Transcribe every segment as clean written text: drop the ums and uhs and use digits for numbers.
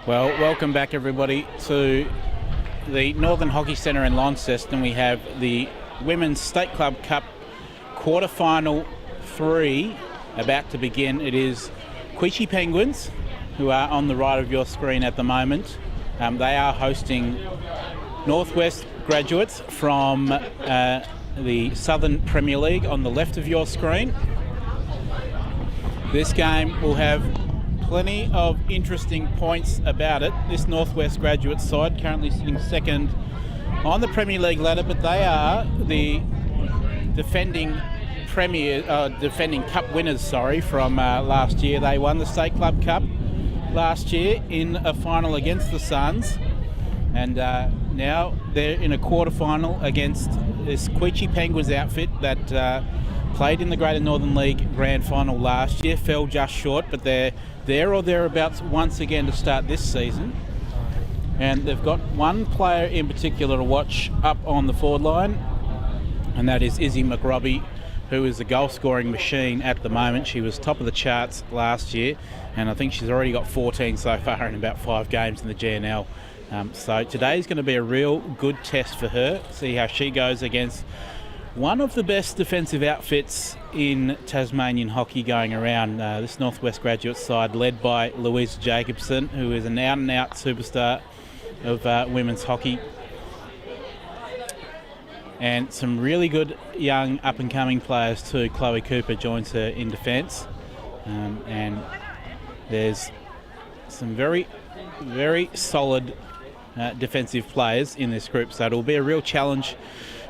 Well, welcome back everybody to the Northern Hockey Centre in Launceston. We have the Women's State Club Cup quarter-final 3 about to begin. It is Queechy Penguins, who are on the right of your screen at the moment. They are hosting Northwest graduates from the Southern Premier League on the left of your screen. This game will have plenty of interesting points about it. This Northwest graduate side currently sitting second on the Premier League ladder, but they are the defending cup winners, from last year. They won the State Club Cup last year in a final against the Suns, and now they're in a quarter-final against this Queechy Penguins outfit that played in the Greater Northern League Grand Final last year, fell just short, but they're there or thereabouts once again to start this season. And they've got one player in particular to watch up on the forward line, and that is Izzy McRobbie, who is a goal-scoring machine at the moment. She was top of the charts last year, and I think she's already got 14 so far in about 5 games in the GNL. So today's going to be a real good test for her, see how she goes against one of the best defensive outfits in Tasmanian hockey going around. This Northwest graduate side led by Louisa Jacobson, who is an out-and-out superstar of women's hockey. And some really good young up-and-coming players too. Chloe Cooper joins her in defence. And there's some very, very solid defensive players in this group. So it'll be a real challenge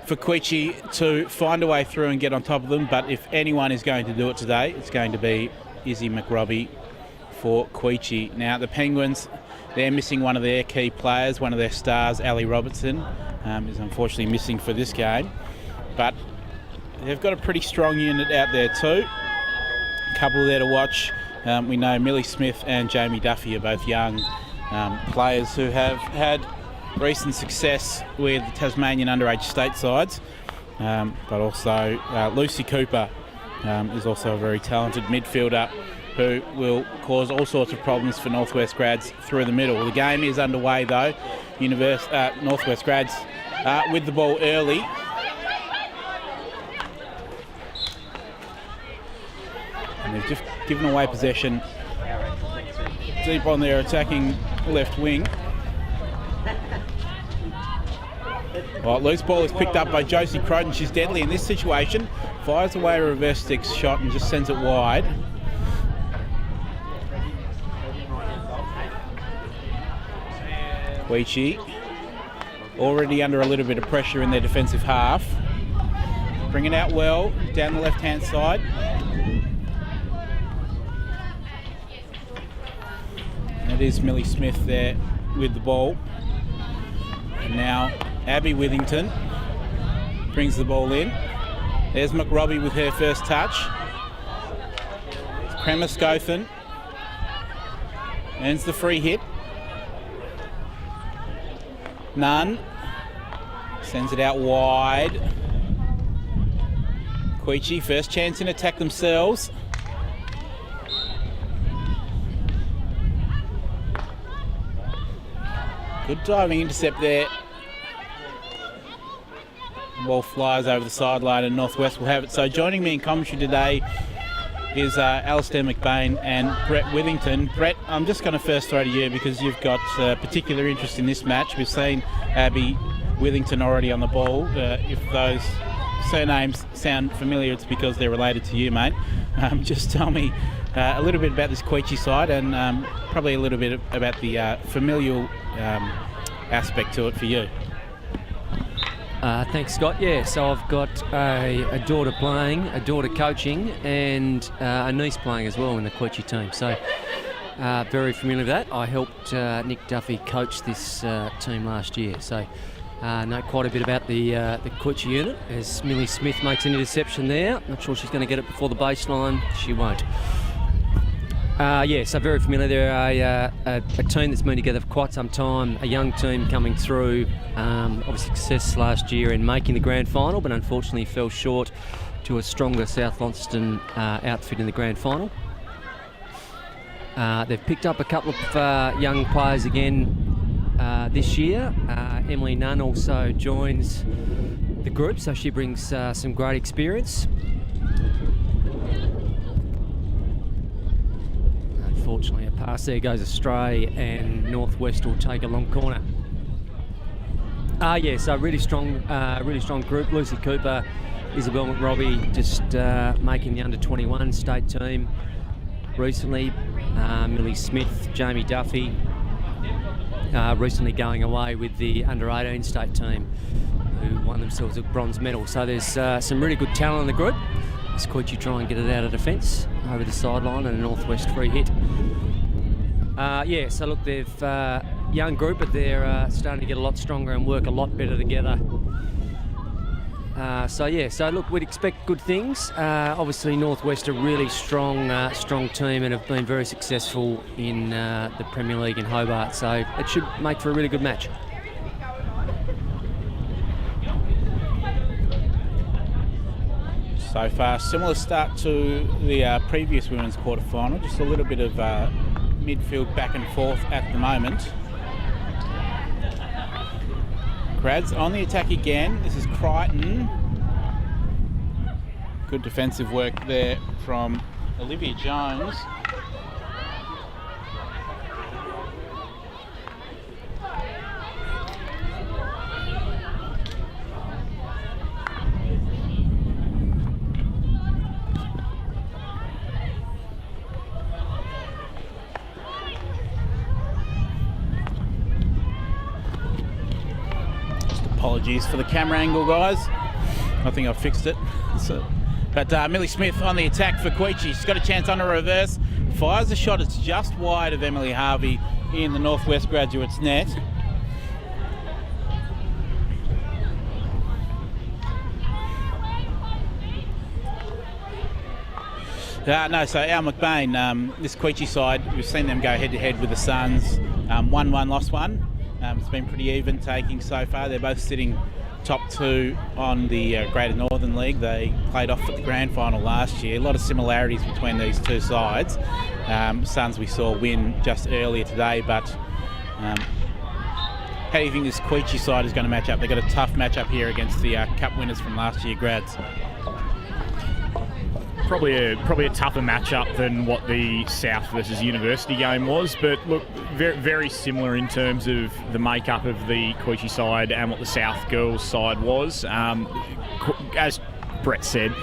for Queechy to find a way through and get on top of them. But if anyone is going to do it today, it's going to be Izzy McRobbie for Queechy. Now, the Penguins, they're missing one of their key players, one of their stars, Ali Robertson, is unfortunately missing for this game. But they've got a pretty strong unit out there too. A couple there to watch. We know Millie Smith and Jamie Duffy are both young players who have had recent success with the Tasmanian underage state sides, but also Lucy Cooper is also a very talented midfielder who will cause all sorts of problems for Northwest grads through the middle. The game is underway though. Northwest grads with the ball early. And they've just given away possession deep on their attacking left wing. Right, loose ball is picked up by Josie Croton. She's deadly in this situation. Fires away a reverse stick shot and just sends it wide. Queechy already under a little bit of pressure in their defensive half. Bring it out well down the left-hand side. And it is Millie Smith there with the ball. And now Abby Withington brings the ball in. There's McRobbie with her first touch. Crema Scothan ends the free hit. Nunn sends it out wide. Queechy, first chance in attack themselves. Good diving intercept there. The ball flies over the sideline and Northwest will have it. So joining me in commentary today is Alistair McBain and Brett Withington. Brett, I'm just going to first throw to you because you've got particular interest in this match. We've seen Abby Withington already on the ball. If those surnames sound familiar, it's because they're related to you, mate. Just tell me a little bit about this Queechy side and probably a little bit about the familial aspect to it for you. Thanks, Scott. Yeah, so I've got a daughter playing, a daughter coaching, and a niece playing as well in the Queechy team. So very familiar with that. I helped Nick Duffy coach this team last year. So know quite a bit about the Queechy unit, as Millie Smith makes an interception there. Not sure she's going to get it before the baseline. She won't. So very familiar. They're a team that's been together for quite some time, a young team coming through. Obviously success last year in making the grand final, but unfortunately fell short to a stronger South Launceston outfit in the grand final. They've picked up a couple of young players again this year. Emily Nunn also joins the group, so she brings some great experience. Unfortunately, a pass there goes astray, and Northwest will take a long corner. So really strong group. Lucy Cooper, Isabel McRobbie, just making the under-21 state team recently. Millie Smith, Jamie Duffy, recently going away with the under-18 state team, who won themselves a bronze medal. So there's some really good talent in the group. As Queechy try and get it out of defence over the sideline, and a Northwest free hit. So look, they've young group, but they're starting to get a lot stronger and work a lot better together. So look, we'd expect good things. Obviously, Northwest are really strong team and have been very successful in the Premier League in Hobart. So it should make for a really good match. So far, similar start to the previous women's quarter-final, just a little bit of midfield back and forth at the moment. Grads on the attack again. This is Crichton. Good defensive work there from Olivia Jones. Apologies for the camera angle, guys. I think I've fixed it. But Millie Smith on the attack for Queechy. She's got a chance on a reverse. Fires a shot. It's just wide of Emily Harvey in the Northwest Graduates net. So Al McBain, this Queechy side, we've seen them go head-to-head with the Suns. 1-1, lost one. It's been pretty even taking so far. They're both sitting top two on the Greater Northern League. They played off at the grand final last year. A lot of similarities between these two sides. Suns we saw win just earlier today, but how do you think this Queechy side is going to match up? They've got a tough match up here against the Cup winners from last year, Grads. Probably a tougher matchup than what the South versus University game was, but look, very similar in terms of the makeup of the Queechy side and what the South girls side was. As Brett said,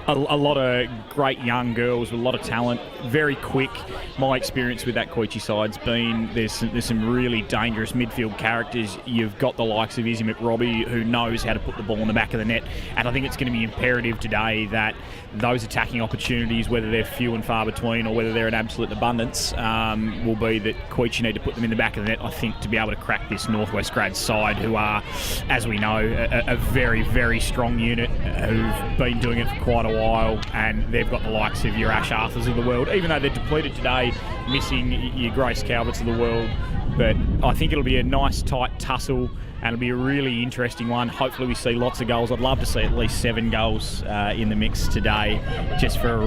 a lot of great young girls with a lot of talent, very quick. My experience with that Queechy side's been there's some really dangerous midfield characters. You've got the likes of Izzy McRobbie, who knows how to put the ball in the back of the net, and I think it's going to be imperative today that those attacking opportunities, whether they're few and far between or whether they're an absolute abundance, will be that Queechy need to put them in the back of the net, I think, to be able to crack this Northwest Grad side, who are, as we know, a very, very strong unit who've been doing it for quite a while, and they've got the likes of your Ash Arthurs of the world, even though they're depleted today, missing your Grace Calverts of the world. But I think it'll be a nice tight tussle, and it'll be a really interesting one. Hopefully we see lots of goals. I'd love to see at least 7 goals in the mix today, just for a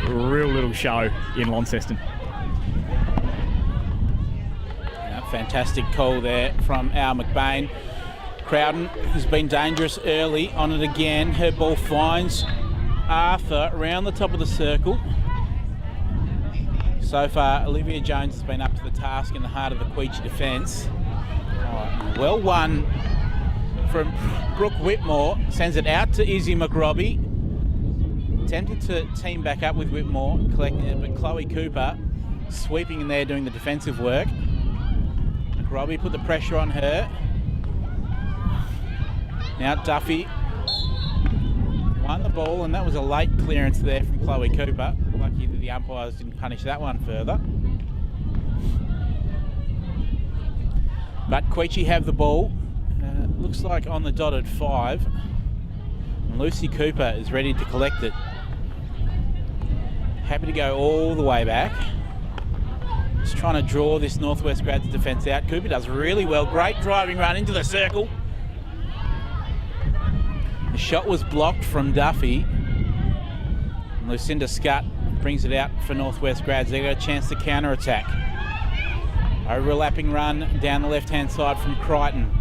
real little show in Launceston. Fantastic call there from Al McBain. Crowden has been dangerous early on it again. Her ball finds Arthur around the top of the circle. So far, Olivia Jones has been up to the task in the heart of the Queechy defence. Well won from Brooke Whitmore. Sends it out to Izzy McRobbie. Attempted to team back up with Whitmore, collecting it, but Chloe Cooper sweeping in there, doing the defensive work. McRobbie put the pressure on her. Now Duffy won the ball, and that was a late clearance there from Chloe Cooper. Lucky that the umpires didn't punish that one further. But Queechy have the ball. looks like on the dotted 5. And Lucy Cooper is ready to collect it. Happy to go all the way back. Just trying to draw this Northwest Grads defence out. Cooper does really well. Great driving run into the circle. The shot was blocked from Duffy. And Lucinda Scutt brings it out for Northwest Grads. They got a chance to counter-attack. Overlapping run down the left-hand side from Crichton.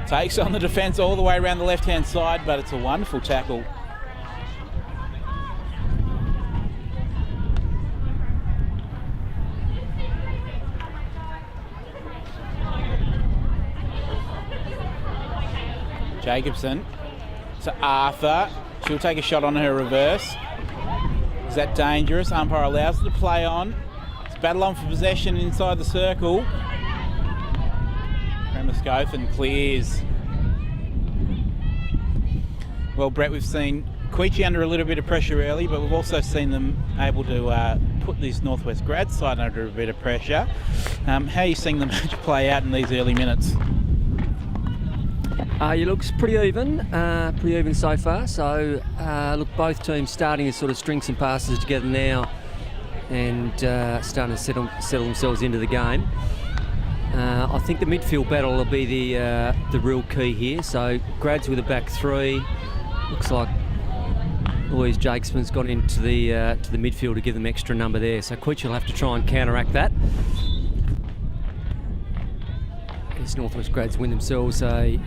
Takes on the defence all the way around the left-hand side, but it's a wonderful tackle. Jacobson to Arthur. She'll take a shot on her reverse. Is that dangerous? Umpire allows it to play on. It's battle on for possession inside the circle. Ramascothan clears. Well, Brett, we've seen Queechy under a little bit of pressure early, but we've also seen them able to put this Northwest Grad side under a bit of pressure. How are you seeing the match play out in these early minutes? It looks pretty even so far. So, look, both teams starting to sort of string some passes together now and starting to settle themselves into the game. I think the midfield battle will be the real key here. So, Grads with a back three. Looks like Louise Jacobson's got into the midfield to give them extra number there. So, Queechy will have to try and counteract that. As Northwest Grads win themselves a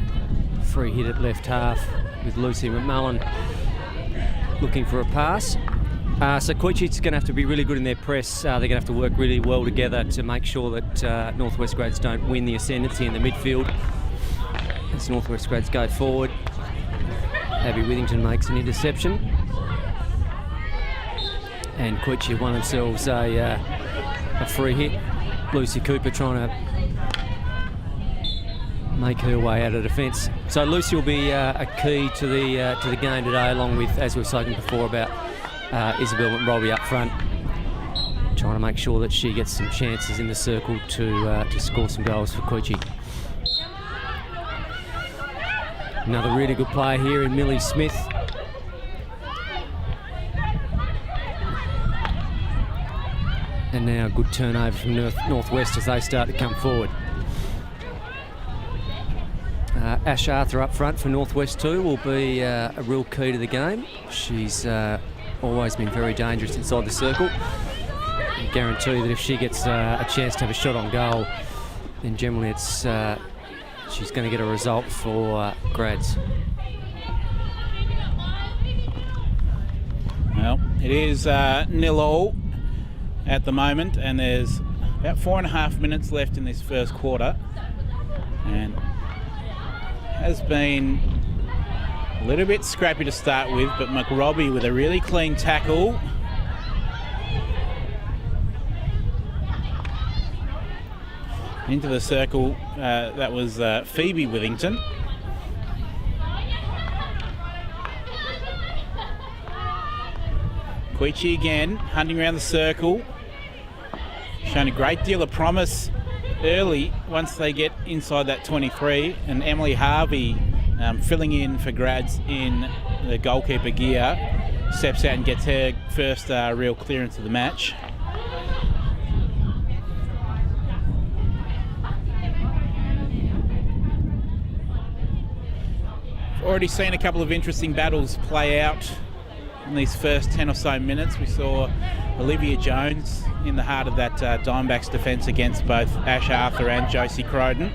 free hit at left half with Lucy McMullen looking for a pass. So Queechy's going to have to be really good in their press. They're going to have to work really well together to make sure that Northwest Grads don't win the ascendancy in the midfield. As Northwest Grads go forward, Abby Withington makes an interception. And Queechy won themselves a free hit. Lucy Cooper trying to make her way out of defence. So Lucy will be a key to the game today, along with, as we've spoken before, about Isabel McRobbie up front, trying to make sure that she gets some chances in the circle to score some goals for Queechy. Another really good player here in Millie Smith. And now a good turnover from Northwest as they start to come forward. Ash Arthur up front for Northwest too will be a real key to the game. She's always been very dangerous inside the circle. I guarantee that if she gets a chance to have a shot on goal, then generally it's she's going to get a result for Grads. Well, it is 0-0 at the moment, and there's about 4.5 minutes left in this first quarter, and has been a little bit scrappy to start with, but McRobbie with a really clean tackle. Into the circle, that was Phoebe Withington. Queechy again, hunting around the circle. Shown a great deal of promise early once they get inside that 23, and Emily Harvey filling in for Grads in the goalkeeper gear steps out and gets her first real clearance of the match. Already seen a couple of interesting battles play out in these first 10 or so minutes. We saw Olivia Jones in the heart of that Diamondbacks defence against both Ash Arthur and Josie Croden.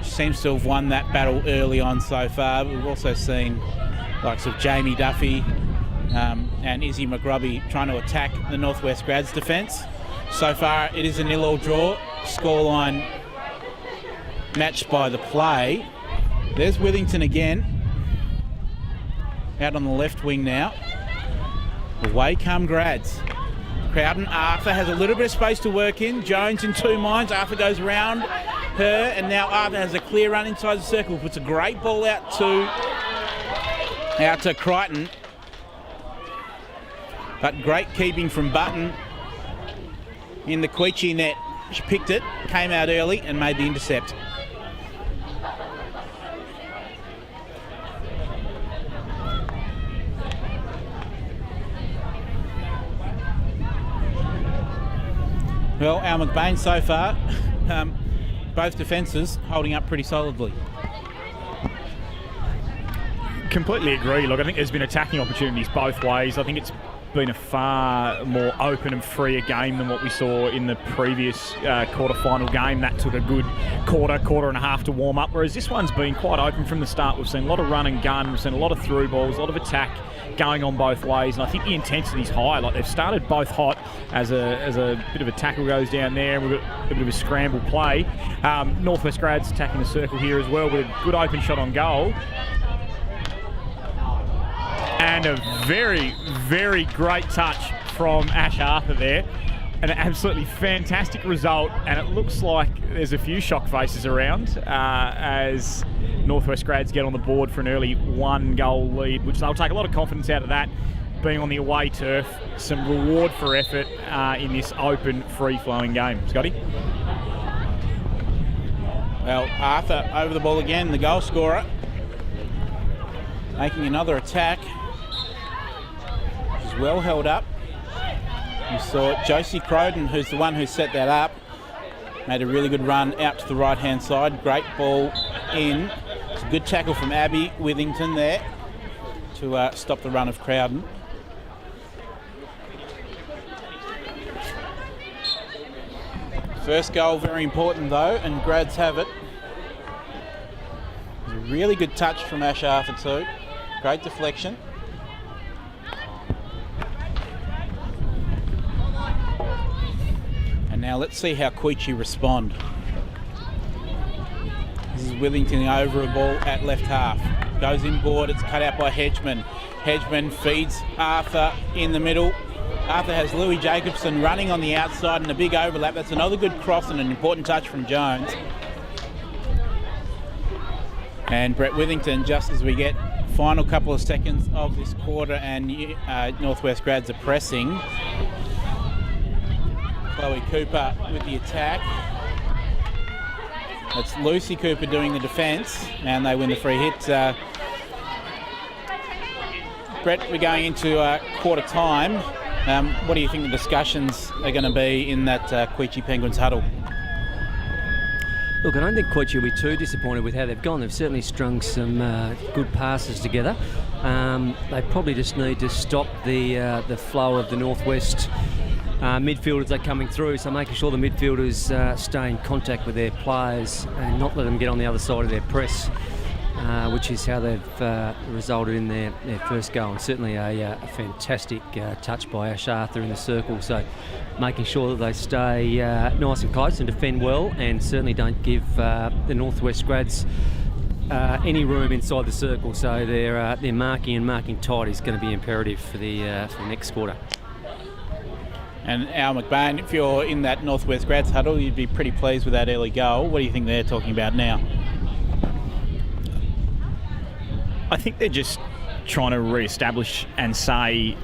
She seems to have won that battle early on so far. We've also seen likes of Jamie Duffy and Izzy McRobbie trying to attack the Northwest Grads defence. So far it is a 0-0 draw. Scoreline matched by the play. There's Withington again. Out on the left wing now. Away come Grads. Crowden, Arthur has a little bit of space to work in. Jones in two minds. Arthur goes round her, and now Arthur has a clear run inside the circle. Puts a great ball out to Crichton. But great keeping from Button in the Queechy net. she picked it, came out early and made the intercept. Well, our McBain so far, both defences holding up pretty solidly. Completely agree. Look, I think there's been attacking opportunities both ways. I think it's been a far more open and freer game than what we saw in the previous quarter-final game. That took a good quarter and a half to warm up, whereas this one's been quite open from the start. We've seen a lot of run and gun, we've seen a lot of through balls, a lot of attack going on both ways, and I think the intensity's high. Like, they've started both hot as a bit of a tackle goes down there, and we've got a bit of a scramble play. Northwest Grads attacking the circle here as well with a good open shot on goal. And a very, very great touch from Ash Arthur there. An absolutely fantastic result, and it looks like there's a few shock faces around as Northwest Grads get on the board for an early 1-goal lead, which they'll take a lot of confidence out of that, being on the away turf. Some reward for effort in this open, free-flowing game. Scotty? Well, Arthur over the ball again, the goal scorer, making another attack. She's well held up. You saw Josie Croden, who's the one who set that up, made a really good run out to the right-hand side. Great ball in. It's a good tackle from Abby Withington there to stop the run of Crowden. First goal, very important though, and Grads have it. A really good touch from Ash Arthur too. Great deflection. Now let's see how Queechy respond. This is Withington over a ball at left half. Goes inboard, it's cut out by Hedgeman. Hedgeman feeds Arthur in the middle. Arthur has Louis Jacobson running on the outside and a big overlap. That's another good cross and an important touch from Jones. And Brett Withington, just as we get final couple of seconds of this quarter and Northwest Grads are pressing. Chloe Cooper with the attack. That's Lucy Cooper doing the defence, and they win the free hit. Brett, we're going into quarter time. What do you think the discussions are going to be in that Queechy Penguins huddle? Look, I don't think Queechy will be too disappointed with how they've gone. They've certainly strung some good passes together. They probably just need to stop the flow of the Northwest midfielders are coming through, so making sure the midfielders stay in contact with their players and not let them get on the other side of their press, which is how they've resulted in their first goal. And certainly a fantastic touch by Ash Arthur in the circle, so making sure that they stay nice and close and defend well, and certainly don't give the Northwest Grads any room inside the circle. So their marking tight is going to be imperative for the next quarter. And Al McBain, if you're in that Northwest Grads huddle, you'd be pretty pleased with that early goal. What do you think they're talking about now? I think they're just trying to re-establish and say,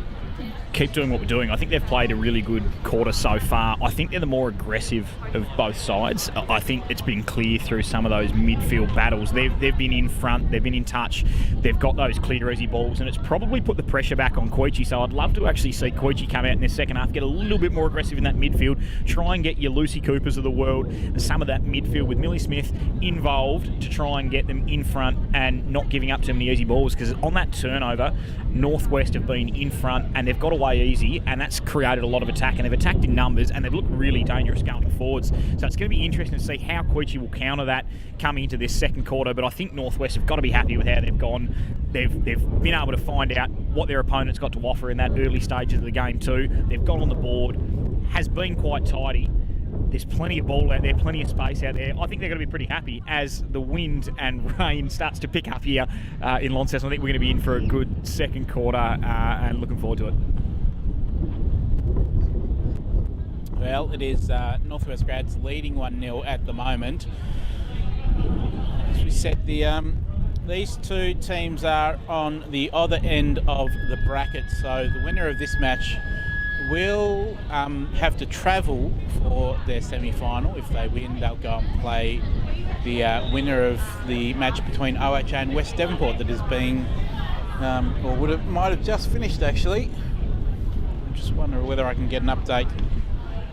keep doing what we're doing. I think they've played a really good quarter so far. I think they're the more aggressive of both sides. I think it's been clear through some of those midfield battles. They've been in front, they've been in touch, they've got those clear, easy balls, and it's probably put the pressure back on Queechy. So I'd love to actually see Queechy come out in their second half, get a little bit more aggressive in that midfield, try and get your Lucy Coopers of the world, some of that midfield with Millie Smith involved to try and get them in front and not giving up too many easy balls, because on that turnover, Northwest have been in front and they've got away easy, and that's created a lot of attack, and they've attacked in numbers and they've looked really dangerous going forwards. So it's going to be interesting to see how Queechy will counter that coming into this second quarter, but I think Northwest have got to be happy with how they've gone. They've been able to find out what their opponent's got to offer in that early stages of the game too. They've got on the board, has been quite tidy. There's plenty of ball out there, plenty of space out there. I think they're going to be pretty happy as the wind and rain starts to pick up here in Launceston. I think we're going to be in for a good second quarter and looking forward to it. Well, it is Northwest Grads leading 1-0 at the moment. As we said, these two teams are on the other end of the bracket, so the winner of this match will have to travel for their semi-final. If they win, they'll go and play the winner of the match between OHA and West Devonport that is being, might have just finished actually. I just wonder whether I can get an update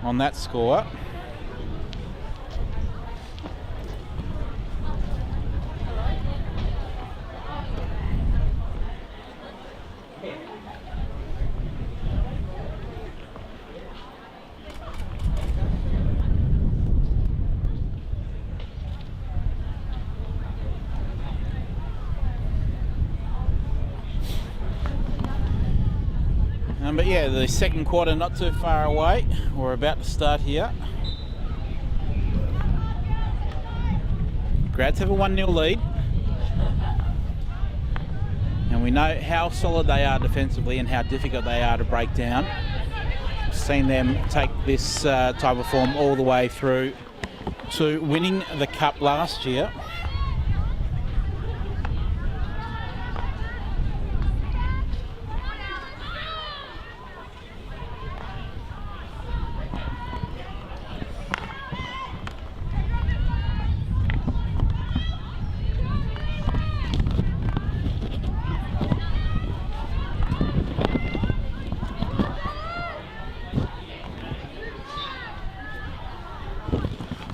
on that score. But yeah, the second quarter not too far away. We're about to start here. Grads have a 1-0 lead. And we know how solid they are defensively and how difficult they are to break down. We've seen them take this type of form all the way through to winning the cup last year.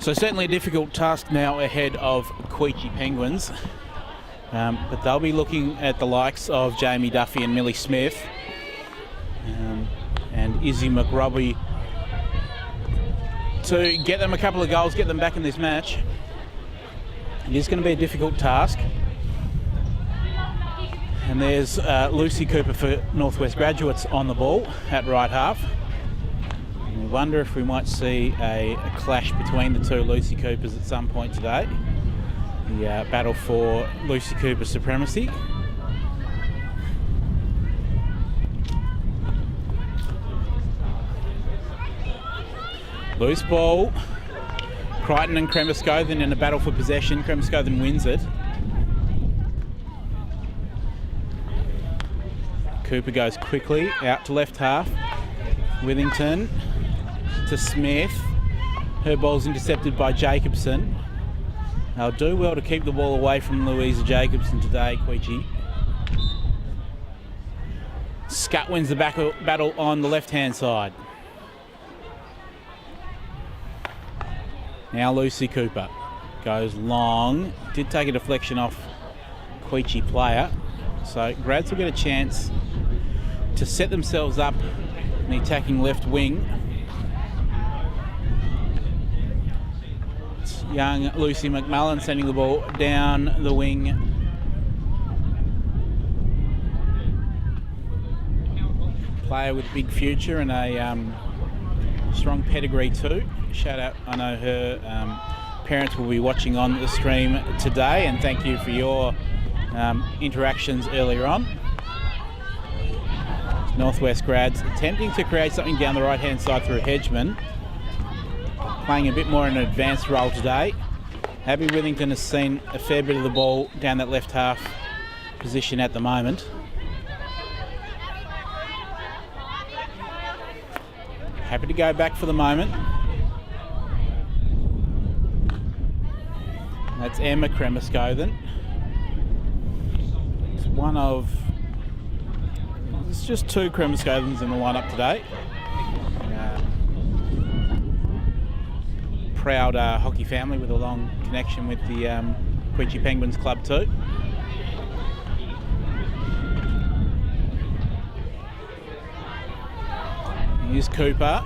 So certainly a difficult task now ahead of Queechy Penguins, but they'll be looking at the likes of Jamie Duffy and Millie Smith and Izzy McRobbie to get them a couple of goals, get them back in this match. It is going to be a difficult task. And there's Lucy Cooper for Northwest Graduates on the ball at right half. We wonder if we might see a clash between the two Lucy Coopers at some point today. The battle for Lucy Cooper supremacy. Loose ball. Crichton and Cremascothan in a battle for possession. Cremascothan wins it. Cooper goes quickly out to left half. Withington to Smith. Her ball's intercepted by Jacobson. They'll do well to keep the ball away from Louisa Jacobson today, Queechy. Scut wins the battle on the left-hand side. Now Lucy Cooper goes long. Did take a deflection off Queechy player. So Grads will get a chance to set themselves up in the attacking left wing. It's young Lucy McMullen sending the ball down the wing. Player with a big future and a strong pedigree too. Shout out, I know her parents will be watching on the stream today, and thank you for your interactions earlier on. Northwest Grads attempting to create something down the right hand side through Hedgeman, playing a bit more in an advanced role today. Abby Withington has seen a fair bit of the ball down that left half position at the moment. Happy to go back for the moment. That's Emma Cremascothan. It's just two Cremascothans in the lineup today. Proud hockey family with a long connection with the Queechy Penguins club too. Here's Cooper.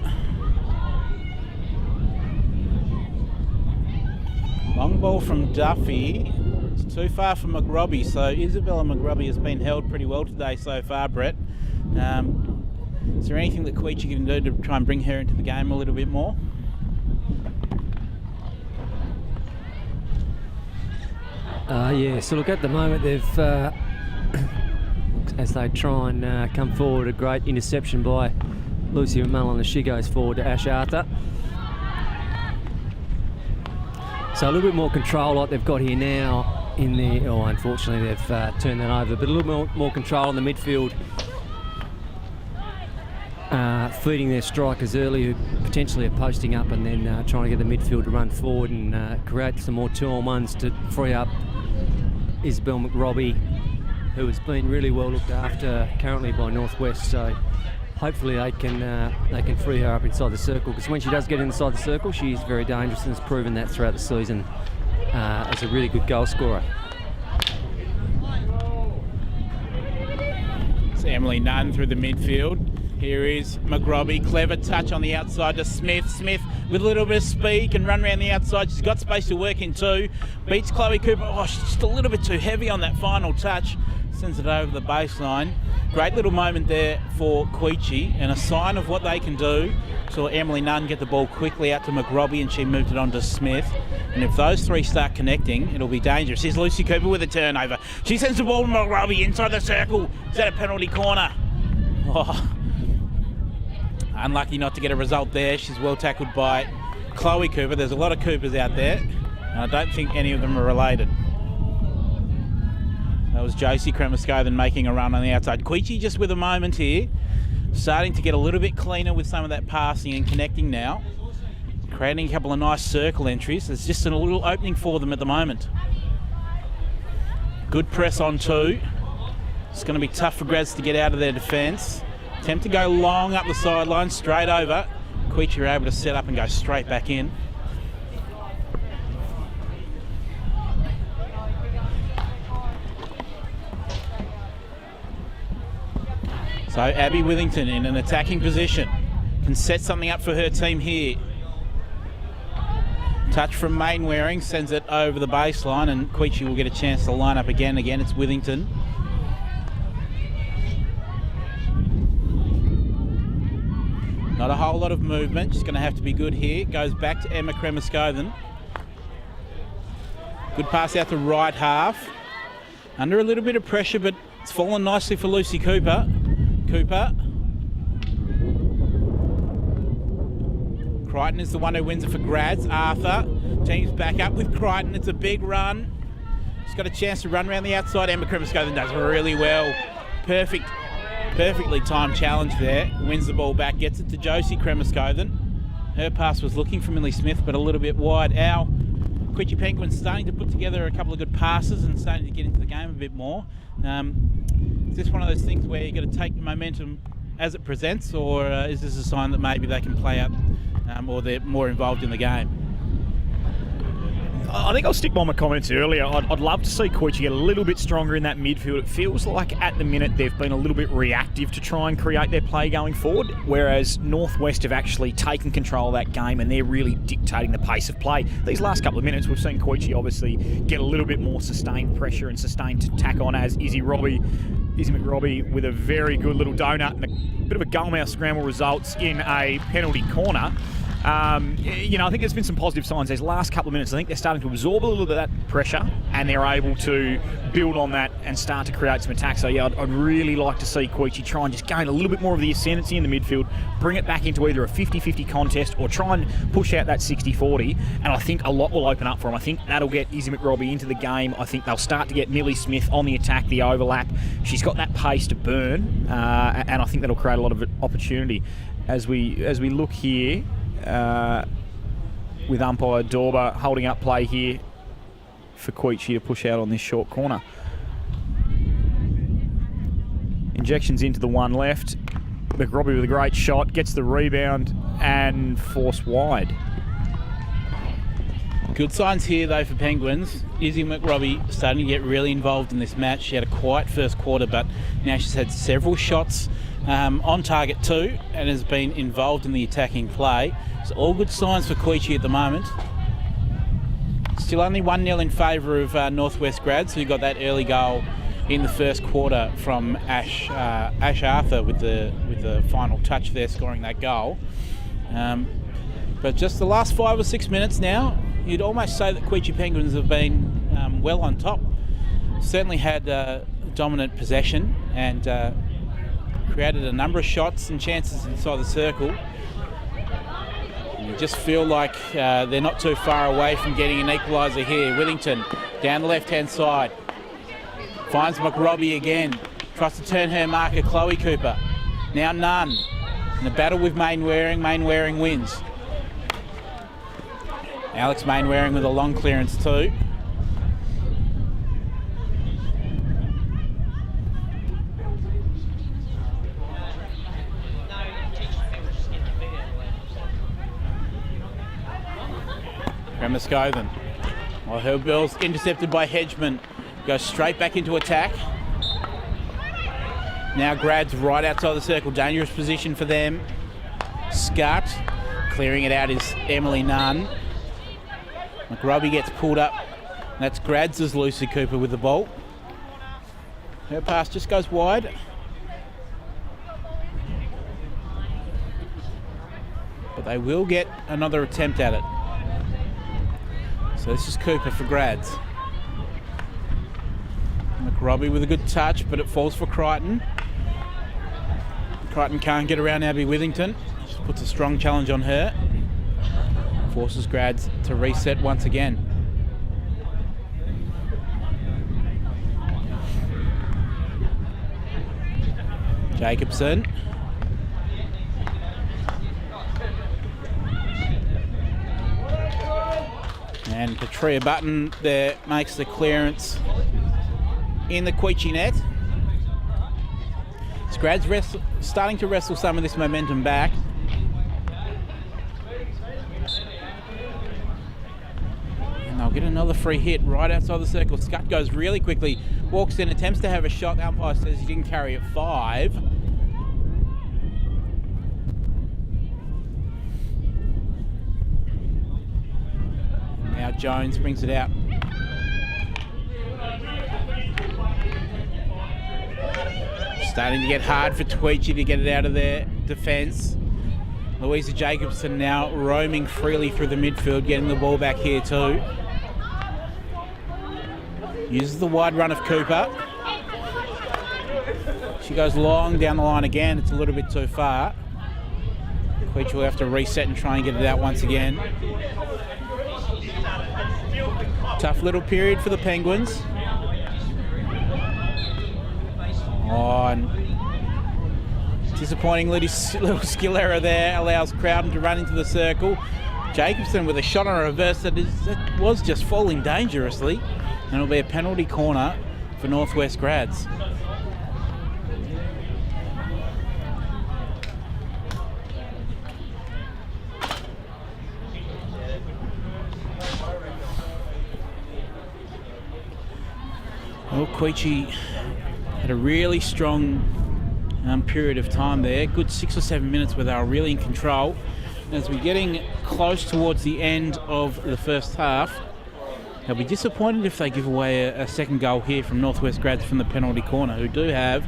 Long ball from Duffy. It's too far from McRobbie, so Isabella McRobbie has been held pretty well today so far, Brett. Is there anything that Queechy can do to try and bring her into the game a little bit more? Yeah, so look, at the moment they've, as they try and come forward, a great interception by Lucy McMullen as she goes forward to Ash Arthur. So a little bit more control like they've got here now in the, unfortunately they've turned that over, but a little more control in the midfield feeding their strikers early who potentially are posting up, and then trying to get the midfield to run forward and create some more 2-on-1s to free up Isabel McRobbie, who has been really well looked after currently by Northwest. So hopefully they can free her up inside the circle, because when she does get inside the circle, she's very dangerous and has proven that throughout the season as a really good goal scorer. It's Emily Nunn through the midfield. Here is McRobbie, clever touch on the outside to Smith. Smith with a little bit of speed can run around the outside. She's got space to work in too. Beats Chloe Cooper. Oh, she's just a little bit too heavy on that final touch. Sends it over the baseline. Great little moment there for Queechy, and a sign of what they can do. Saw Emily Nunn get the ball quickly out to McRobbie, and she moved it on to Smith. And if those three start connecting, it'll be dangerous. Here's Lucy Cooper with a turnover. She sends the ball to McRobbie inside the circle. Is that a penalty corner? Oh, unlucky not to get a result there. She's well tackled by Chloe Cooper. There's a lot of Coopers out there, and I don't think any of them are related. That was Josie Kremeskoven making a run on the outside. Queechy just with a moment here, starting to get a little bit cleaner with some of that passing and connecting now, creating a couple of nice circle entries. There's just a little opening for them at the moment. Good press on two. It's going to be tough for Grads to get out of their defence. Attempt to go long up the sideline, straight over. Queechy are able to set up and go straight back in. So Abby Withington in an attacking position can set something up for her team here. Touch from Mainwaring, sends it over the baseline, and Queechy will get a chance to line up again. Again, it's Withington. Not a whole lot of movement. She's going to have to be good here. Goes back to Emma Kremeskoven. Good pass out to right half. Under a little bit of pressure, but it's fallen nicely for Lucy Cooper. Crichton is the one who wins it for Grads. Arthur teams back up with Crichton. It's a big run. She's got a chance to run around the outside. Emma Kremeskoven does really well. Perfectly timed challenge there. Wins the ball back, gets it to Josie Kremeskoven. Her pass was looking for Millie Smith, but a little bit wide. Our Queechy Penguins starting to put together a couple of good passes and starting to get into the game a bit more. Is this one of those things where you've got to take the momentum as it presents, or is this a sign that maybe they can play up or they're more involved in the game? I think I'll stick by my comments earlier. I'd love to see Queechy get a little bit stronger in that midfield. It feels like at the minute they've been a little bit reactive to try and create their play going forward, whereas Northwest have actually taken control of that game and they're really dictating the pace of play. These last couple of minutes we've seen Queechy obviously get a little bit more sustained pressure and sustained tack on, as Izzy McRobbie with a very good little donut and a bit of a goalmouth scramble results in a penalty corner. I think there's been some positive signs these last couple of minutes. I think they're starting to absorb a little bit of that pressure and they're able to build on that and start to create some attacks. So yeah, I'd really like to see Queechy try and just gain a little bit more of the ascendancy in the midfield, bring it back into either a 50-50 contest or try and push out that 60-40, and I think a lot will open up for them. I think that'll get Izzy McRobbie into the game. I think they'll start to get Millie Smith on the attack, the overlap. She's got that pace to burn, and I think that'll create a lot of opportunity. As we look here, with umpire Dorber holding up play here for Queechy to push out on this short corner. Injections into the one left. McRobbie with a great shot, gets the rebound and forced wide. Good signs here though for Penguins. Izzy McRobbie starting to get really involved in this match. She had a quiet first quarter, but now she's had several shots on target too and has been involved in the attacking play. So all good signs for Queechy at the moment. Still only 1-0 in favour of Northwest Grads, who got that early goal in the first quarter from Ash Arthur with the final touch there, scoring that goal. But just the last 5 or 6 minutes now, you'd almost say that Queechy Penguins have been well on top. Certainly had dominant possession and created a number of shots and chances inside the circle. You just feel like they're not too far away from getting an equaliser here. Withington down the left-hand side. Finds McRobbie again. Tries to turn her marker, Chloe Cooper. Now Nunn. In a battle with Mainwaring, Mainwaring wins. Alex Mainwaring with a long clearance too. Ramascoven. Well, her ball's intercepted by Hedgeman. Goes straight back into attack. Now Grad's right outside the circle. Dangerous position for them. Scott. Clearing it out is Emily Nunn. McRobbie gets pulled up. That's Grad's Lucy Cooper with the ball. Her pass just goes wide. But they will get another attempt at it. So this is Cooper for Grads. McRobbie with a good touch, but it falls for Crichton. Crichton can't get around Abby Withington. Just puts a strong challenge on her. Forces Grads to reset once again. Jacobson. And Petria Button there makes the clearance in the Queechy net. Grads starting to wrestle some of this momentum back. And they'll get another free hit right outside the circle. Scott goes really quickly, walks in, attempts to have a shot. The umpire says he didn't carry it 5. Now Jones brings it out. Starting to get hard for Queechy to get it out of their defence. Louisa Jacobson now roaming freely through the midfield, getting the ball back here too. Uses the wide run of Cooper. She goes long down the line again. It's a little bit too far. Queechy will have to reset and try and get it out once again. Tough little period for the Penguins. Oh, and disappointing little skill error there allows Crowden to run into the circle. Jacobson with a shot on a reverse that was just falling dangerously. And it'll be a penalty corner for Northwest Grads. Well, Queechy had a really strong period of time there. Good 6 or 7 minutes where they were really in control. As we're getting close towards the end of the first half, they'll be disappointed if they give away a second goal here from Northwest Grads from the penalty corner, who do have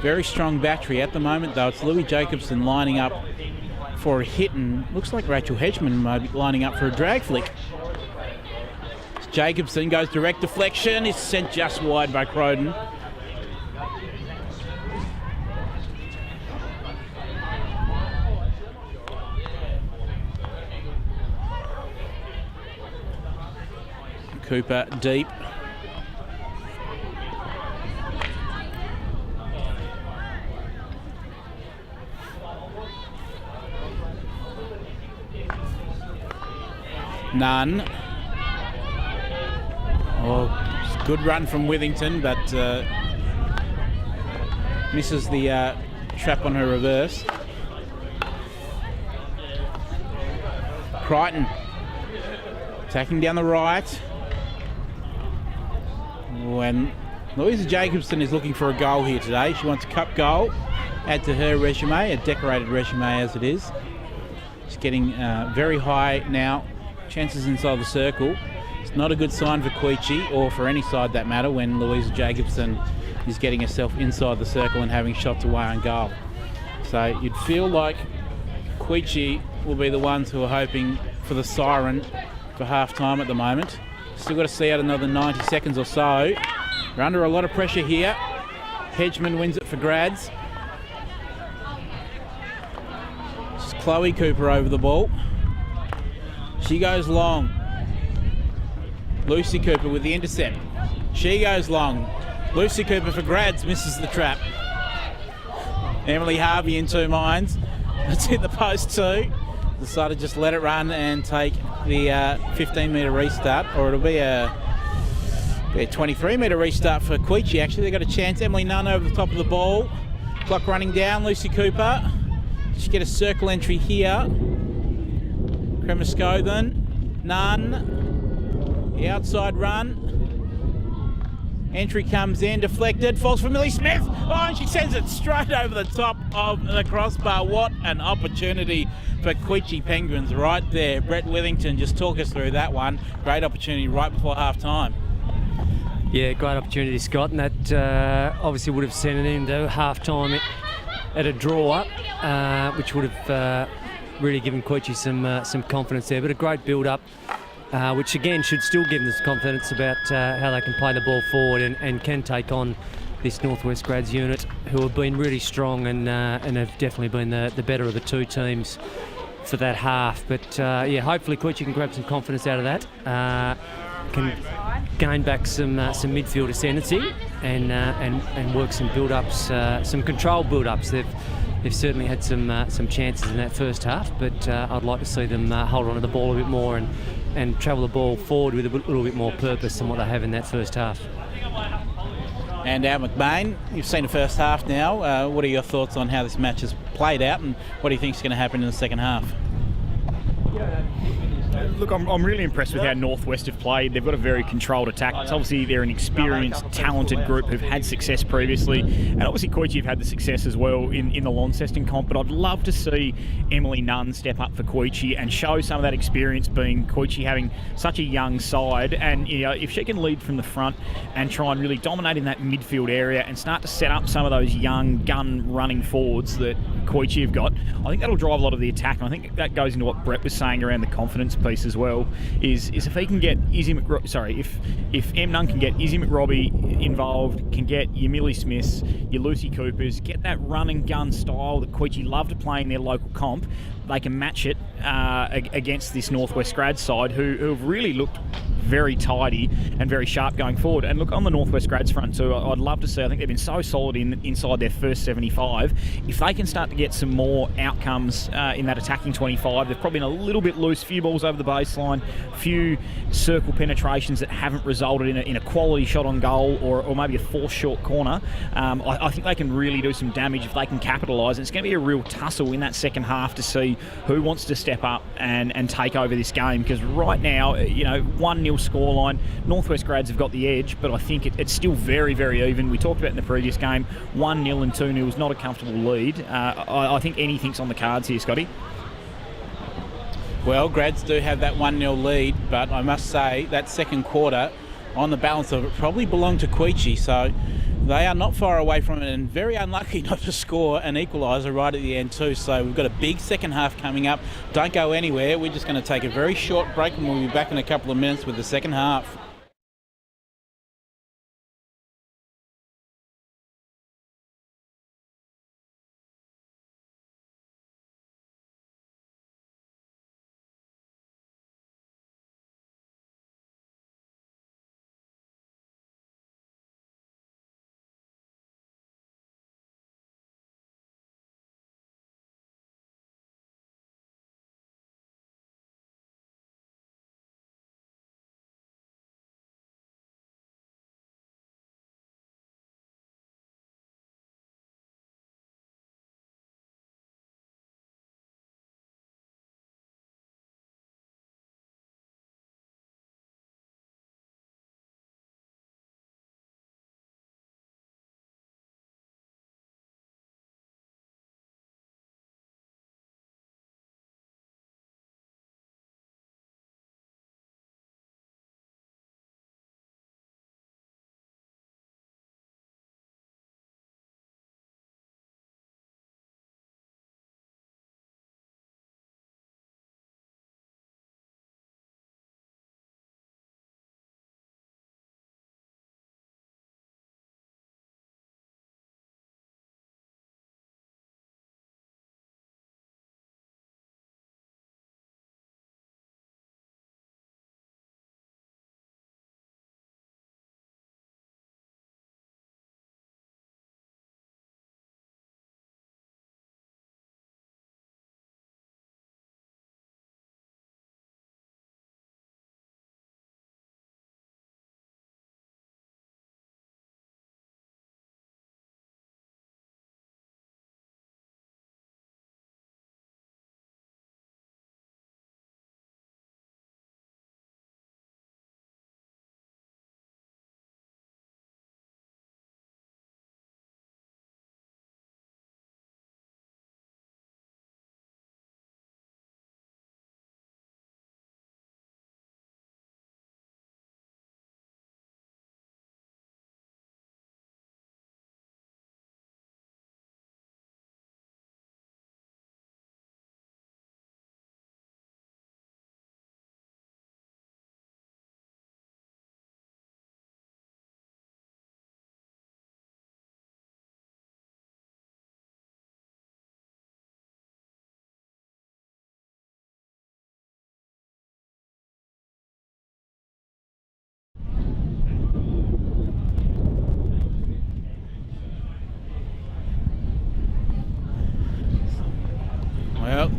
very strong battery. At the moment, though, it's Louis Jacobson lining up for a hit, and looks like Rachel Hedgeman might be lining up for a drag flick. Jacobson goes direct deflection, is sent just wide by Crowden. Cooper deep. None. Oh, good run from Withington, but misses the trap on her reverse. Crichton attacking down the right. When Louisa Jacobson is looking for a goal here today, she wants a cup goal, add to her resume, a decorated resume as it is. She's getting very high now, chances inside the circle. It's not a good sign for Queechy, or for any side that matter, when Louisa Jacobson is getting herself inside the circle and having shots away on goal. So you'd feel like Queechy will be the ones who are hoping for the siren for half time at the moment. Still got to see out another 90 seconds or so. We're under a lot of pressure here. Hedgeman wins it for Grads. This is Chloe Cooper over the ball. She goes long. Lucy Cooper with the intercept. She goes long. Lucy Cooper for Grads misses the trap. Emily Harvey in two minds. It's hit the post too. Decided to just let it run and take the 15-metre restart, or it'll be a 23-metre restart for Queechy. Actually, they got a chance. Emily Nunn over the top of the ball. Clock running down. Lucy Cooper. Just get a circle entry here. Kremiscothen. Nunn. The outside run. Entry comes in, deflected, falls for Millie Smith. Oh, and she sends it straight over the top of the crossbar. What an opportunity for Queechy Penguins right there. Brett Withington, just talk us through that one. Great opportunity right before half time. Yeah, great opportunity, Scott, and that obviously would have sent it into half time at a draw, which would have really given Queechy some confidence there. But a great build-up, which again should still give them confidence about how they can play the ball forward and can take on this Northwest Grads unit, who have been really strong and have definitely been the better of the two teams for that half. But yeah, hopefully Queechy can grab some confidence out of that, can gain back some midfield ascendancy and work some build-ups, some controlled build-ups. They've certainly had some chances in that first half, but I'd like to see them hold on to the ball a bit more and travel the ball forward with a little bit more purpose than what they have in that first half. And Al McBain, you've seen the first half now. What are your thoughts on how this match has played out, and what do you think is going to happen in the second half? Look, I'm really impressed with how Northwest have played. They've got a very controlled attack. It's obviously they're an experienced, talented group who've had success previously, and obviously Queechy have had the success as well in the Launceston comp. But I'd love to see Emily Nunn step up for Queechy and show some of that experience, being Queechy having such a young side. And you know, if she can lead from the front and try and really dominate in that midfield area and start to set up some of those young gun running forwards that Queechy have got, I think that'll drive a lot of the attack. And I think that goes into what Brett was saying around the confidence piece as well, is if he can get if M Nunn can get Izzy McRobbie involved, can get your Millie Smiths, your Lucy Coopers, get that run and gun style that Queechy love to play in their local comp, they can match it against this Northwest Grad side who have really looked very tidy and very sharp going forward. And look, on the Northwest Grads front too, I'd love to see, I think they've been so solid inside their first 75. If they can start to get some more outcomes in that attacking 25, they've probably been a little bit loose, few balls over the baseline, few circle penetrations that haven't resulted in a quality shot on goal or maybe a forced short corner. I think they can really do some damage if they can capitalise. And it's going to be a real tussle in that second half to see who wants to step up and take over this game, because right now, 1-0 scoreline, Northwest Grads have got the edge, but I think it's still very, very even. We talked about in the previous game, 1-0 and 2-0 is not a comfortable lead. I think anything's on the cards here, Scotty. Well, Grads do have that 1-0 lead, but I must say that second quarter, on the balance of it, probably belonged to Queechy, so they are not far away from it, and very unlucky not to score an equaliser right at the end too. So we've got a big second half coming up. Don't go anywhere. We're just going to take a very short break, and we'll be back in a couple of minutes with the second half.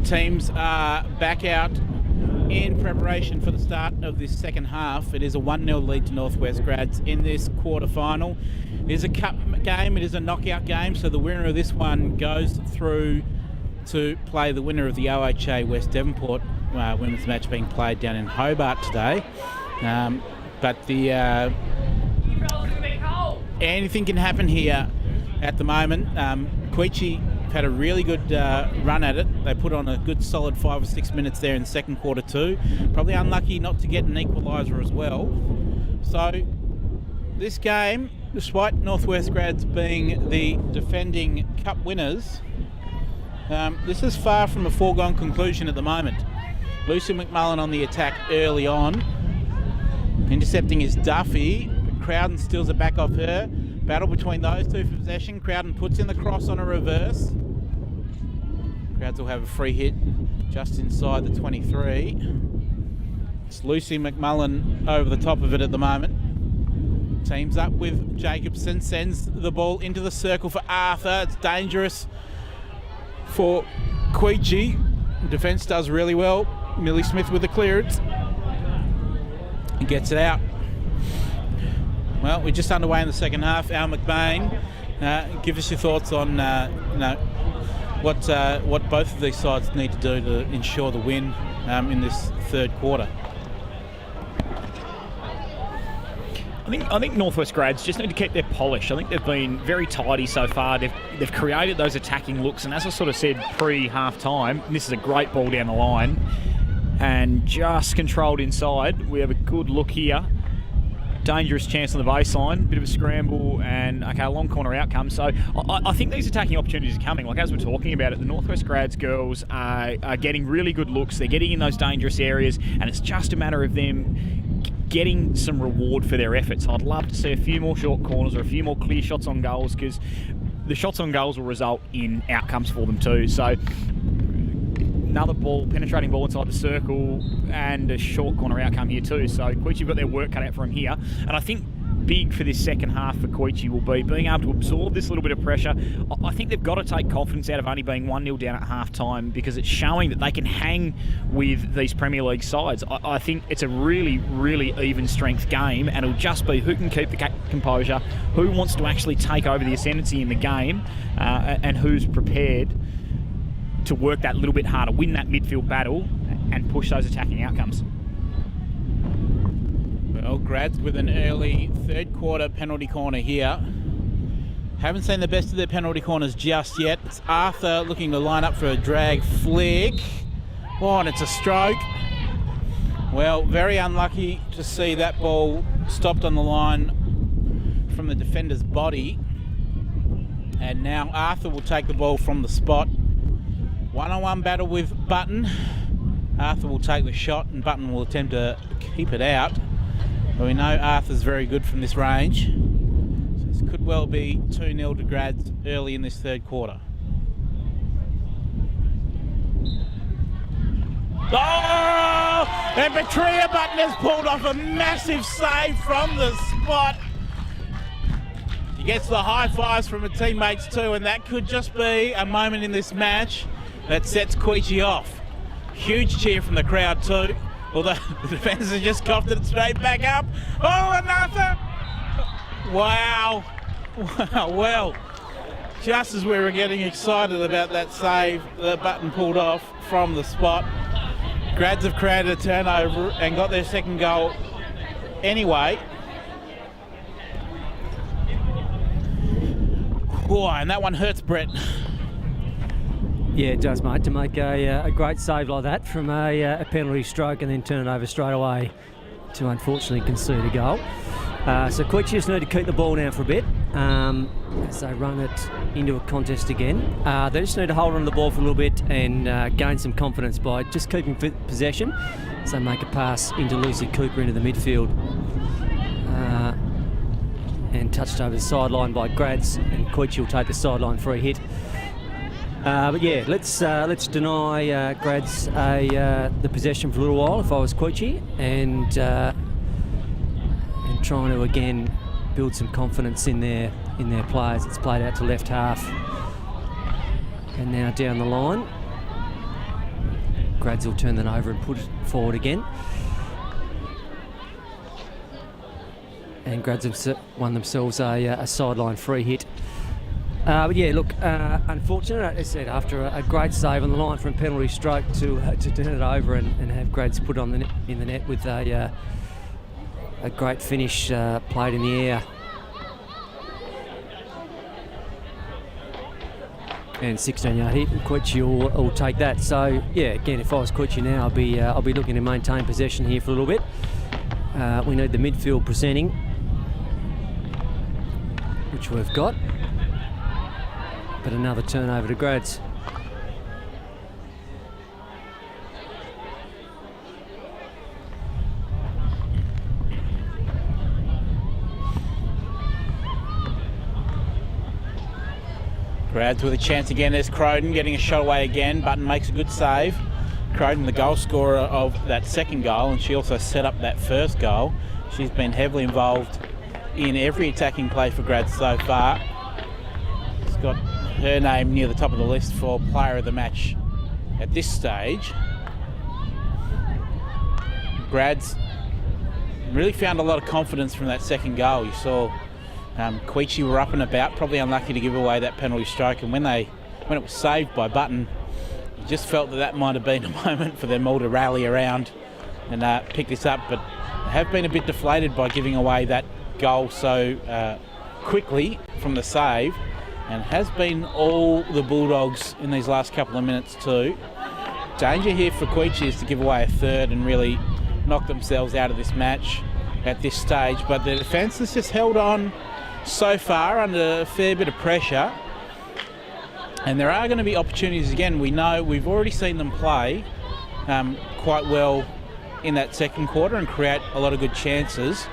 teams are back out in preparation for the start of this second half. It is a 1-0 lead to Northwest Grads in this quarter-final. It is a cup game, it is a knockout game, so the winner of this one goes through to play the winner of the OHA West Devonport women's match being played down in Hobart today. But anything can happen here at the moment. Queechy had a really good run at it. They put on a good solid 5 or 6 minutes there in the second quarter too. Probably unlucky not to get an equaliser as well. So this game, despite Northwest Grads being the defending cup winners, this is far from a foregone conclusion at the moment. Lucy McMullen on the attack early on. Intercepting is Duffy. Crowden steals it back off her. Battle between those two for possession. Crowden puts in the cross on a reverse. Crowds will have a free hit just inside the 23. It's Lucy McMullen over the top of it at the moment. Teams up with Jacobson, sends the ball into the circle for Arthur. It's dangerous for Queechy. Defence does really well. Millie Smith with the clearance. He gets it out. Well, we're just underway in the second half. Al McBain, give us your thoughts on what both of these sides need to do to ensure the win in this third quarter. I think Northwest Grads just need to keep their polish. I think they've been very tidy so far. They've created those attacking looks, and as I sort of said pre-half-time, this is a great ball down the line and just controlled inside. We have a good look here. Dangerous chance on the baseline, bit of a scramble, and okay, a long corner outcome. So I think these attacking opportunities are coming. Like as we're talking about it, the Northwest Grads girls are getting really good looks. They're getting in those dangerous areas, and it's just a matter of them getting some reward for their efforts. I'd love to see a few more short corners or a few more clear shots on goals, because the shots on goals will result in outcomes for them too. So another ball, penetrating ball inside the circle, and a short corner outcome here too. So Queechy have got their work cut out for them here. And I think big for this second half for Queechy will be being able to absorb this little bit of pressure. I think they've got to take confidence out of only being 1-0 down at half-time, because it's showing that they can hang with these Premier League sides. I think it's a really, really even strength game, and it'll just be who can keep the composure, who wants to actually take over the ascendancy in the game, and who's prepared to work that little bit harder, win that midfield battle, and push those attacking outcomes. Well, Grads with an early third quarter penalty corner here. Haven't seen the best of their penalty corners just yet. It's Arthur looking to line up for a drag flick. Oh, and it's a stroke. Well, very unlucky to see that ball stopped on the line from the defender's body. And now Arthur will take the ball from the spot. One-on-one battle with Button. Arthur will take the shot and Button will attempt to keep it out. But we know Arthur's very good from this range. So this could well be 2-0 to Grads early in this third quarter. Oh! And Petria Button has pulled off a massive save from the spot. He gets the high fives from her teammates too, and that could just be a moment in this match that sets Queechy off. Huge cheer from the crowd too, although the defenders have just coughed it straight back up. Oh, another! Wow. Well, just as we were getting excited about that save, the Button pulled off from the spot. Grads have created a turnover and got their second goal anyway. Oh, and that one hurts, Brett. Yeah, it does, mate, to make a great save like that from a penalty stroke and then turn it over straight away to unfortunately concede a goal. So Queechy just need to keep the ball now for a bit as they run it into a contest again. They just need to hold on to the ball for a little bit and gain some confidence by just keeping possession. So they make a pass into Lucy Cooper into the midfield. And touched over the sideline by Grads, and Queechy will take the sideline free hit. But yeah, let's deny Grads the possession for a little while if I was Queechy, and trying to again build some confidence in their players. It's played out to left half, and now down the line. Grads will turn that over and put it forward again. And Grads have won themselves a sideline free hit. But yeah, look, unfortunate, as I said, after a great save on the line from penalty stroke to turn it over and have Grads put on in the net with a great finish played in the air. And 16-yard hit, and Queechy will take that. So yeah, again, if I was Queechy now, I'll be looking to maintain possession here for a little bit. We need the midfield presenting, which we've got. But another turnover to Grads. Grads with a chance again. There's Crowden getting a shot away again. Button makes a good save. Crowden, the goal scorer of that second goal, and she also set up that first goal. She's been heavily involved in every attacking play for Grads so far. It's got her name near the top of the list for player of the match at this stage. Grads really found a lot of confidence from that second goal. You saw Queechy were up and about, probably unlucky to give away that penalty stroke, and when it was saved by Button, you just felt that might have been a moment for them all to rally around and pick this up, but they have been a bit deflated by giving away that goal so quickly from the save, and has been all the Bulldogs in these last couple of minutes too. Danger here for Queechy is to give away a third and really knock themselves out of this match at this stage, but the defence has just held on so far under a fair bit of pressure, and there are going to be opportunities again. We know we've already seen them play quite well in that second quarter and create a lot of good chances,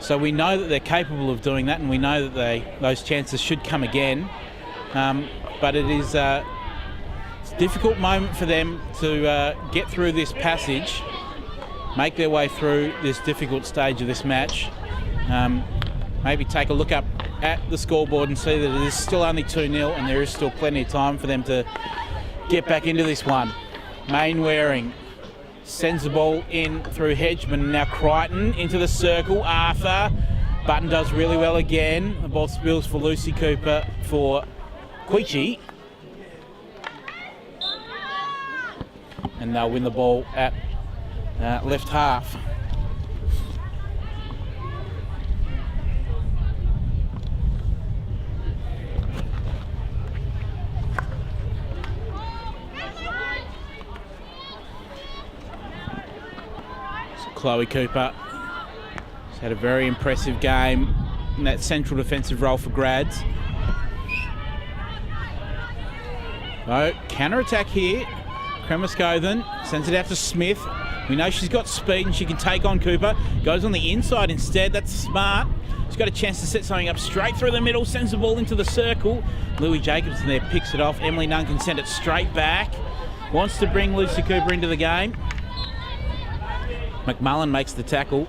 so we know that they're capable of doing that, and we know that those chances should come again, but it's a difficult moment for them to get through this passage, make their way through this difficult stage of this match. Maybe take a look up at the scoreboard and see that it is still only 2-0 and there is still plenty of time for them to get back into this one. Mainwaring sends the ball in through Hedgeman. Now Crichton into the circle. Arthur. Button does really well again. The ball spills for Lucy Cooper for Queechy. And they'll win the ball at left half. Chloe Cooper has had a very impressive game in that central defensive role for Grads. So, counter-attack here. Kremerskothen sends it out to Smith. We know she's got speed and she can take on Cooper. Goes on the inside instead. That's smart. She's got a chance to set something up straight through the middle. Sends the ball into the circle. Louis Jacobson there picks it off. Emily Nunn can send it straight back. Wants to bring Lucy Cooper into the game. McMullen makes the tackle.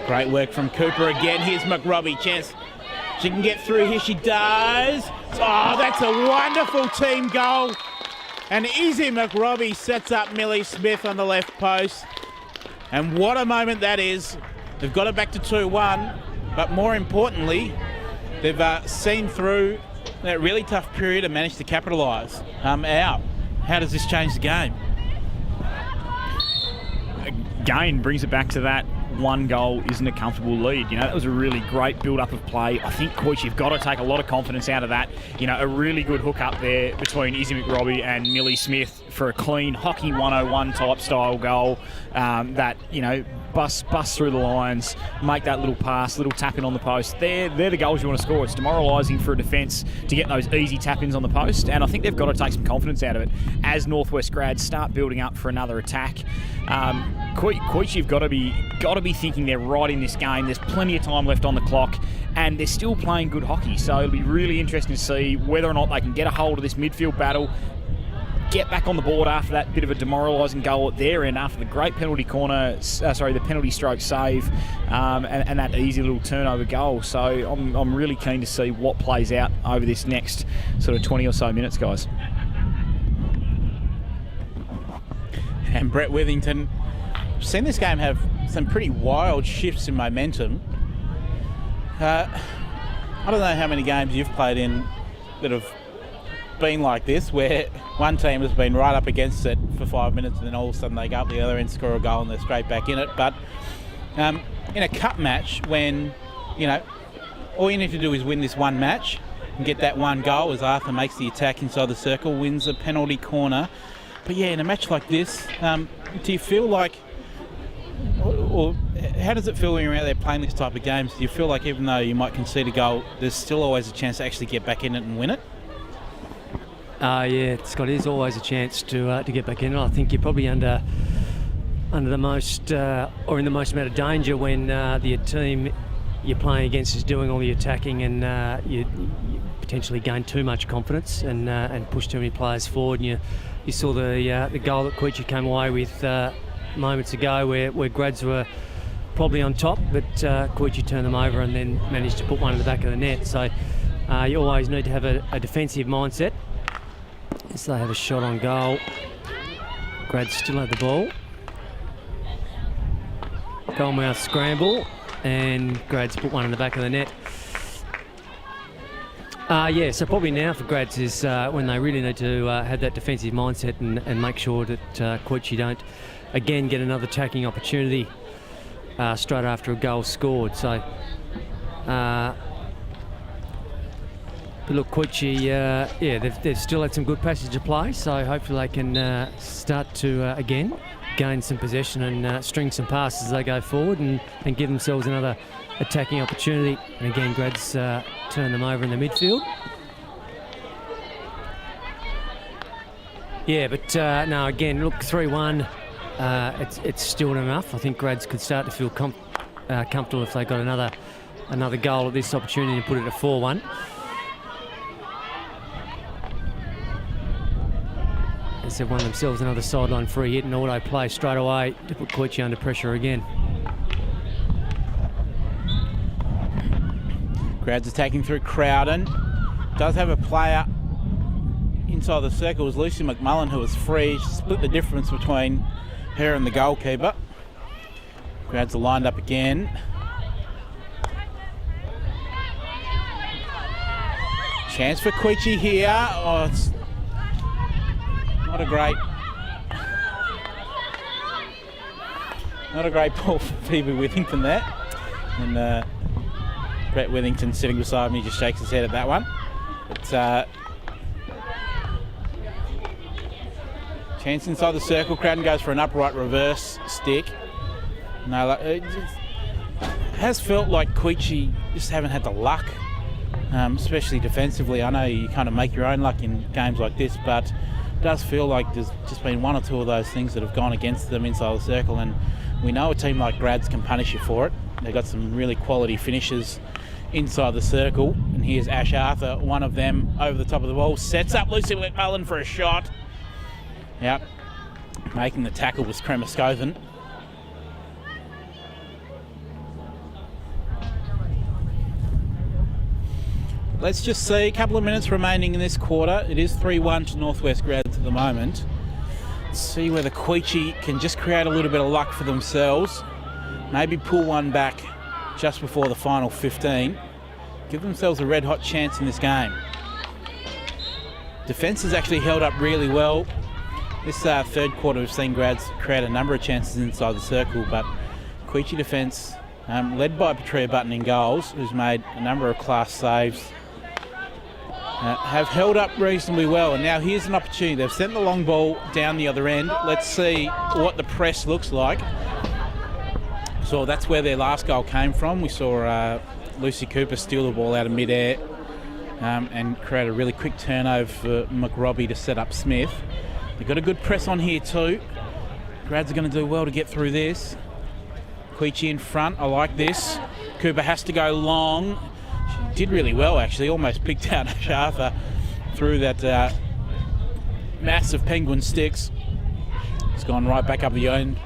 Great work from Cooper again. Here's McRobbie. Chance she can get through here. She does. Oh, that's a wonderful team goal. And Izzy McRobbie sets up Millie Smith on the left post. And what a moment that is. They've got it back to 2-1. But more importantly, they've seen through that really tough period and managed to capitalise out. How does this change the game? Again, brings it back to that one goal isn't a comfortable lead. You know, that was a really great build-up of play. I think Queechy have got to take a lot of confidence out of that. You know, a really good hook up there between Izzy McRobbie and Millie Smith for a clean hockey 101 type style goal that, you know, bust through the lines, make that little pass, little tap-in on the post. They're the goals you want to score. It's demoralising for a defence to get those easy tap-ins on the post, and I think they've got to take some confidence out of it as Northwest Grads start building up for another attack. Queechy have got to be thinking they're right in this game. There's plenty of time left on the clock, and they're still playing good hockey. So it'll be really interesting to see whether or not they can get a hold of this midfield battle, get back on the board after that bit of a demoralising goal at their end after the great penalty the penalty stroke save and that easy little turnover goal. So I'm really keen to see what plays out over this next sort of 20 or so minutes, guys. And Brett Withington, I've seen this game have some pretty wild shifts in momentum. I don't know how many games you've played in that have been like this, where one team has been right up against it for 5 minutes and then all of a sudden they go up the other end, score a goal and they're straight back in it. But in a cup match, when, all you need to do is win this one match and get that one goal as Arthur makes the attack inside the circle, wins a penalty corner. But yeah, in a match like this, do you feel like, or how does it feel when you're out there playing this type of games? Do you feel like even though you might concede a goal, there's still always a chance to actually get back in it and win it? Yeah, Scott, there's always a chance to get back in it. I think you're probably under the most, or in the most amount of danger when the team you're playing against is doing all the attacking and you potentially gain too much confidence and push too many players forward. And you saw the goal that Queechy came away with moments ago where Grads were probably on top, but Queechy turned them over and then managed to put one in the back of the net. So you always need to have a defensive mindset. So they have a shot on goal. Grads still had the ball. Goalmouth scramble and Grads put one in the back of the net. So probably now for Grads is when they really need to have that defensive mindset and make sure that Queechy don't again get another attacking opportunity straight after a goal scored. So, but look, Queechy, they've still had some good passage of play, so hopefully they can start to again gain some possession and string some passes as they go forward and give themselves another attacking opportunity. And again, Grads turn them over in the midfield. Yeah, but no, again, look, 3-1, it's still not enough. I think Grads could start to feel comfortable if they got another goal at this opportunity and put it at 4-1. As they've won themselves another sideline free hit and auto play straight away to put Queechy under pressure again. Grads attacking through Crowden. Does have a player inside the circle. It was Lucy McMullen who was free. She split the difference between her and the goalkeeper. Grads are lined up again. Chance for Queechy here. Oh, it's not a great ball for Phoebe Withington there. And Brett Withington sitting beside me just shakes his head at that one. But chance inside the circle. Crowden goes for an upright reverse stick. No, it has felt like Queechy just haven't had the luck, especially defensively. I know you kind of make your own luck in games like this, but it does feel like there's just been one or two of those things that have gone against them inside the circle, and we know a team like Grads can punish you for it. They've got some really quality finishes inside the circle, and here's Ash Arthur, one of them, over the top of the ball, sets up Lucy McMullen for a shot. Yep, making the tackle was Kremeskoven. Let's just see, a couple of minutes remaining in this quarter. It is 3-1 to Northwest Grads at the moment. Let's see whether Queechy can just create a little bit of luck for themselves. Maybe pull one back just before the final 15. Give themselves a red-hot chance in this game. Defence has actually held up really well. This third quarter we've seen Grads create a number of chances inside the circle, but Queechy defence, led by Petria Button in goals, who's made a number of class saves, have held up reasonably well. And now here's an opportunity. They've sent the long ball down the other end. Let's see what the press looks like. So that's where their last goal came from. We saw Lucy Cooper steal the ball out of mid-air and create a really quick turnover for McRobbie to set up Smith. They've got a good press on here too. Grads are going to do well to get through this. Queechy in front. I like this. Cooper has to go long. She did really well actually. Almost picked out Arthur through that massive Penguin sticks. It's gone right back up the end.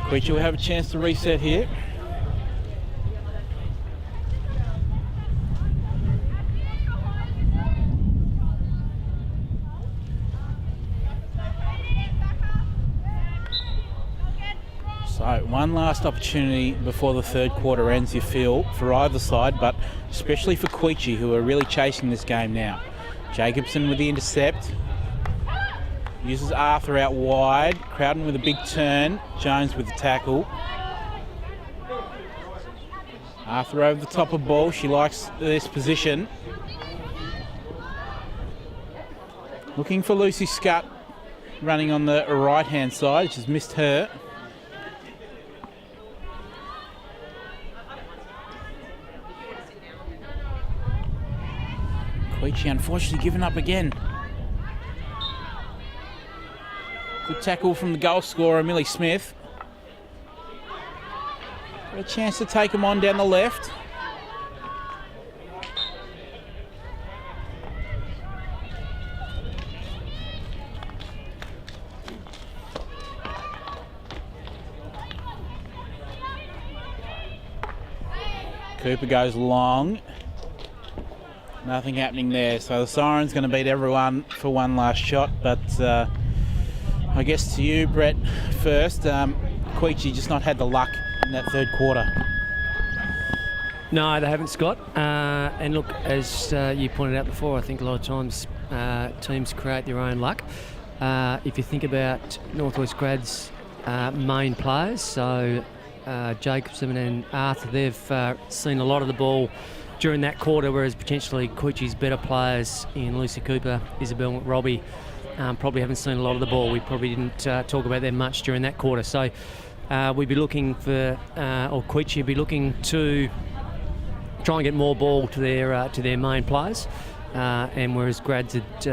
Queechy will have a chance to reset here. So one last opportunity before the third quarter ends, you feel, for either side, but especially for Queechy, who are really chasing this game now. Jacobson with the intercept. Uses Arthur out wide. Crowden with a big turn. Jones with the tackle. Arthur over the top of ball. She likes this position. Looking for Lucy Scutt running on the right-hand side. She's missed her. Queechy unfortunately giving up again. Good tackle from the goal scorer, Millie Smith. Got a chance to take him on down the left. Cooper goes long. Nothing happening there. So the siren's going to beat everyone for one last shot. But I guess to you, Brett, first, Queechy just not had the luck in that third quarter. No, they haven't, Scott. And look, as you pointed out before, I think a lot of times teams create their own luck. If you think about Northwest Grad's main players, so Jacobson and Arthur, they've seen a lot of the ball during that quarter, whereas potentially Queechy's better players in Lucy Cooper, Isabel McRobbie, probably haven't seen a lot of the ball. We probably didn't talk about them much during that quarter. So we'd be looking for, or Queechy would be looking to try and get more ball to their main players, and whereas Grads would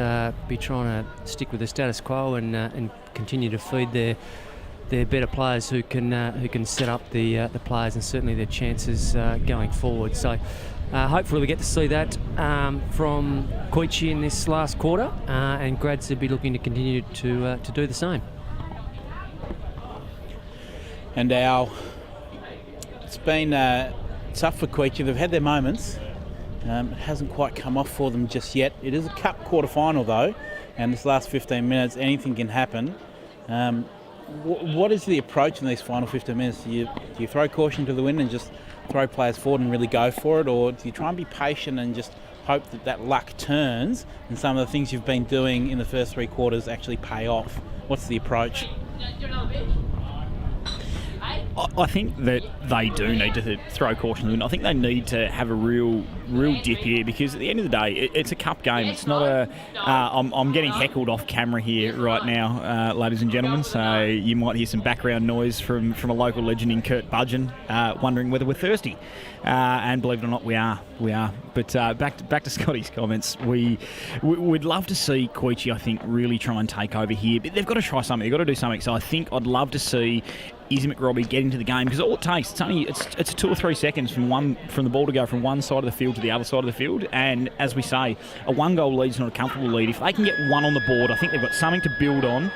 be trying to stick with the status quo and continue to feed their better players who can set up the players and certainly their chances going forward. So hopefully we get to see that from Queechy in this last quarter, and Grads would be looking to continue to do the same. And it's been tough for Queechy. They've had their moments. It hasn't quite come off for them just yet. It is a cup quarter final though, and this last 15 minutes, anything can happen. What is the approach in these final 15 minutes? Do you throw caution to the wind and just throw players forward and really go for it, or do you try and be patient and just hope that luck turns and some of the things you've been doing in the first three quarters actually pay off? What's the approach? I think that they do need to throw caution in. I think they need to have a real dip here, because at the end of the day, it's a cup game. It's not a... I'm getting heckled off camera here right now, ladies and gentlemen, so you might hear some background noise from a local legend in Kurt Budgeon, wondering whether we're thirsty. And believe it or not, we are. But back to Scotty's comments. We'd love to see Queechy, I think, really try and take over here. But they've got to try something. They've got to do something. So I think I'd love to see Izzy McRobbie get into the game, because all it takes, it's 2 or 3 seconds from the ball to go from one side of the field to the other side of the field. And as we say, a 1-goal lead is not a comfortable lead. If they can get one on the board, I think they've got something to build on.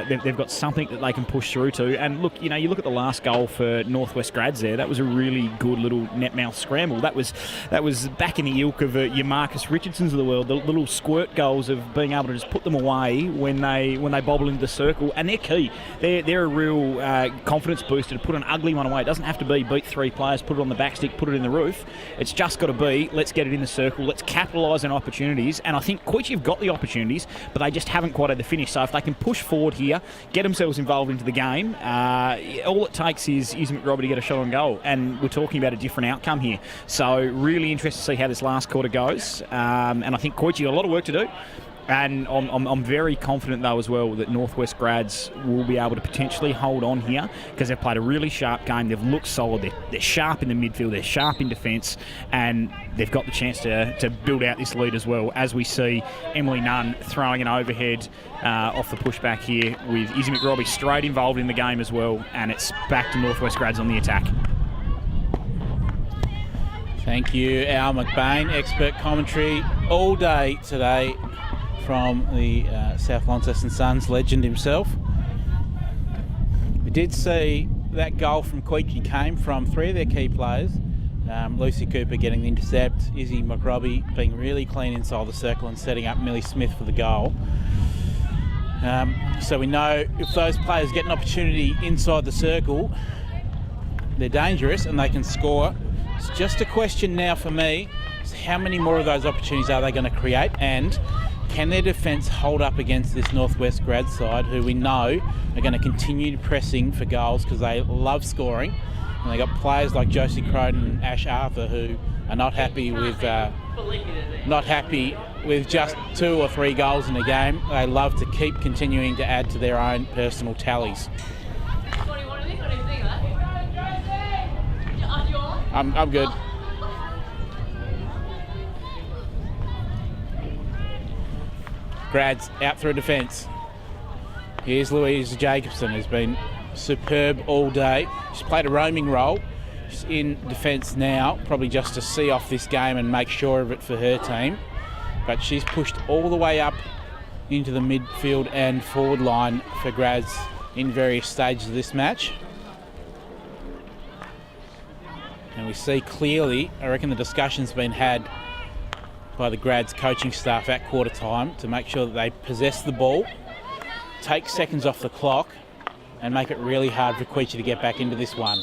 They've got something that they can push through to. And look, you look at the last goal for Northwest Grads there. That was a really good little net mouth scramble. That was back in the ilk of your Marcus Richardsons of the world. The little squirt goals of being able to just put them away when they bobble into the circle. And they're key. They're a real confidence booster to put an ugly one away. It doesn't have to be beat 3 players, put it on the back stick, put it in the roof. It's just got to be, let's get it in the circle, let's capitalise on opportunities. And I think Queechy have got the opportunities, but they just haven't quite had the finish. So if they can push forward here, get themselves involved into the game, all it takes is McRobbie to get a shot on goal. And we're talking about a different outcome here. So really interested to see how this last quarter goes. And I think Queechy got a lot of work to do. And I'm very confident, though, as well, that Northwest Grads will be able to potentially hold on here, because they've played a really sharp game. They've looked solid. They're sharp in the midfield. They're sharp in defence. And they've got the chance to build out this lead as well, as we see Emily Nunn throwing an overhead off the pushback here with Izzy McRobbie straight involved in the game as well. And it's back to Northwest Grads on the attack. Thank you, Al McBain. Expert commentary all day today from the South Launceston Suns, legend himself. We did see that goal from Queechy came from three of their key players. Lucy Cooper getting the intercept, Izzy McRobbie being really clean inside the circle and setting up Millie Smith for the goal. So we know if those players get an opportunity inside the circle, they're dangerous and they can score. It's just a question now for me, is how many more of those opportunities are they going to create, and can their defence hold up against this Northwest grad side, who we know are going to continue pressing for goals because they love scoring. And they got players like Josie Croden and Ash Arthur who are not happy with just 2 or 3 goals in a game. They love to keep continuing to add to their own personal tallies. I'm good. Grads out through defence. Here's Louise Jacobson, who's been superb all day. She's played a roaming role. She's in defence now, probably just to see off this game and make sure of it for her team. But she's pushed all the way up into the midfield and forward line for Grads in various stages of this match. And we see clearly, I reckon the discussion's been had by the Grads coaching staff at quarter time to make sure that they possess the ball, take seconds off the clock, and make it really hard for Queechy to get back into this one.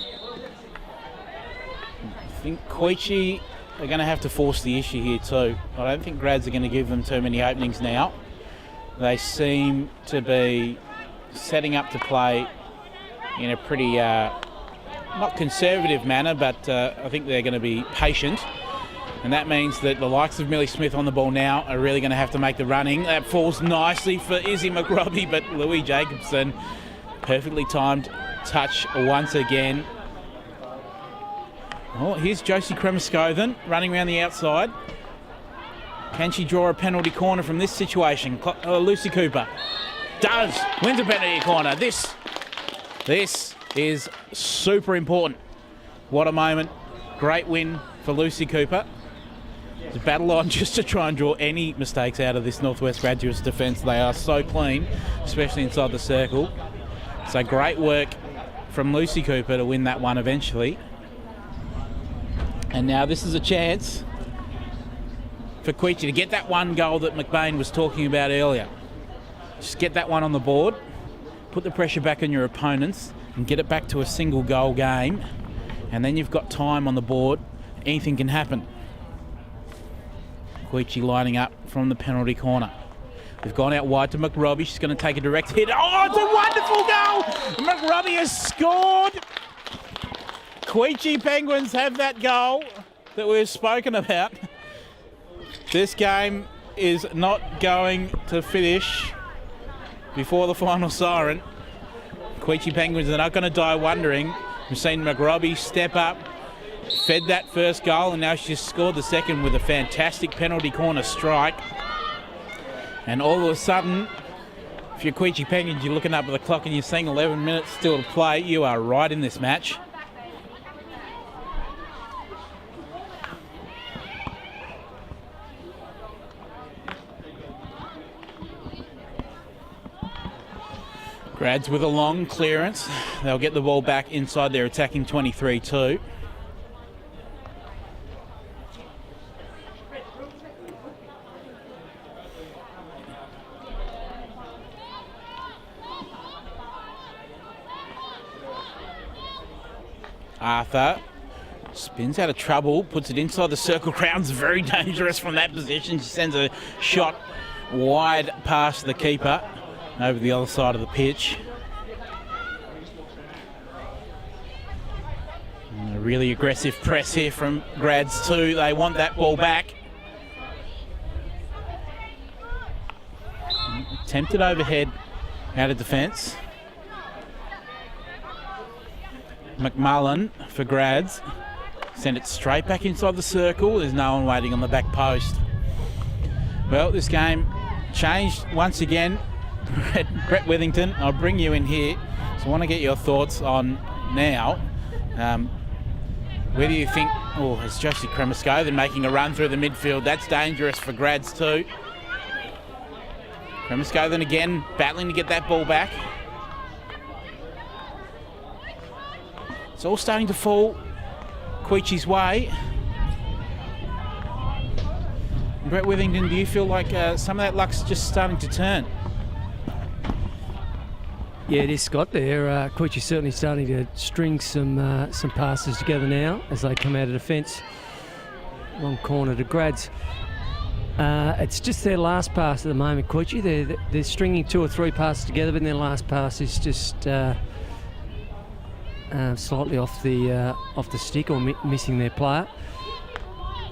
I think Queechy are going to have to force the issue here too. I don't think Grads are going to give them too many openings now. They seem to be setting up to play in a pretty, not conservative manner, but I think they're going to be patient. And that means that the likes of Millie Smith on the ball now are really going to have to make the running. That falls nicely for Izzy McRobbie, but Louise Jacobson, perfectly timed touch once again. Oh, here's Josie Kremeskoven running around the outside. Can she draw a penalty corner from this situation? Lucy Cooper does. Wins a penalty corner. This is super important. What a moment. Great win for Lucy Cooper. It's a battle on just to try and draw any mistakes out of this Northwest Graduates defence. They are so clean, especially inside the circle. So great work from Lucy Cooper to win that one eventually. And now this is a chance for Queechy to get that one goal that McBain was talking about earlier. Just get that one on the board, put the pressure back on your opponents and get it back to a single goal game. And then you've got time on the board. Anything can happen. Queechy lining up from the penalty corner. We've gone out wide to McRobbie. She's going to take a direct hit. Oh, it's a wonderful goal! McRobbie has scored. Queechy Penguins have that goal that we've spoken about. This game is not going to finish before the final siren. Queechy Penguins are not going to die wondering. We've seen McRobbie step up, fed that first goal, and now she's scored the second with a fantastic penalty corner strike. And all of a sudden, if you're Queechy Penguins, you're looking up at the clock and you're seeing 11 minutes still to play. You are right in this match. Grads with a long clearance. They'll get the ball back inside their attacking 23 too. Arthur spins out of trouble, puts it inside the circle. Crown's very dangerous from that position. She sends a shot wide past the keeper over the other side of the pitch. And a really aggressive press here from Grads too. They want that ball back. Attempted overhead out of defence. McMullen for Grads. Send it straight back inside the circle. There's no one waiting on the back post. Well, this game changed once again. Brett Withington, I'll bring you in here. So I want to get your thoughts on now. Whether you think, oh, it's Josie Kremeskoven making a run through the midfield. That's dangerous for Grads too. Kremeskoven again battling to get that ball back. It's all starting to fall Queechy's way. Brett Withington, do you feel like some of that luck's just starting to turn? Yeah, it is, Scott. There, Queechy's certainly starting to string some passes together now as they come out of defence. Long corner to Grads. It's just their last pass at the moment, Queechy. They're stringing 2 or 3 passes together, but their last pass is just slightly off the stick or missing their player.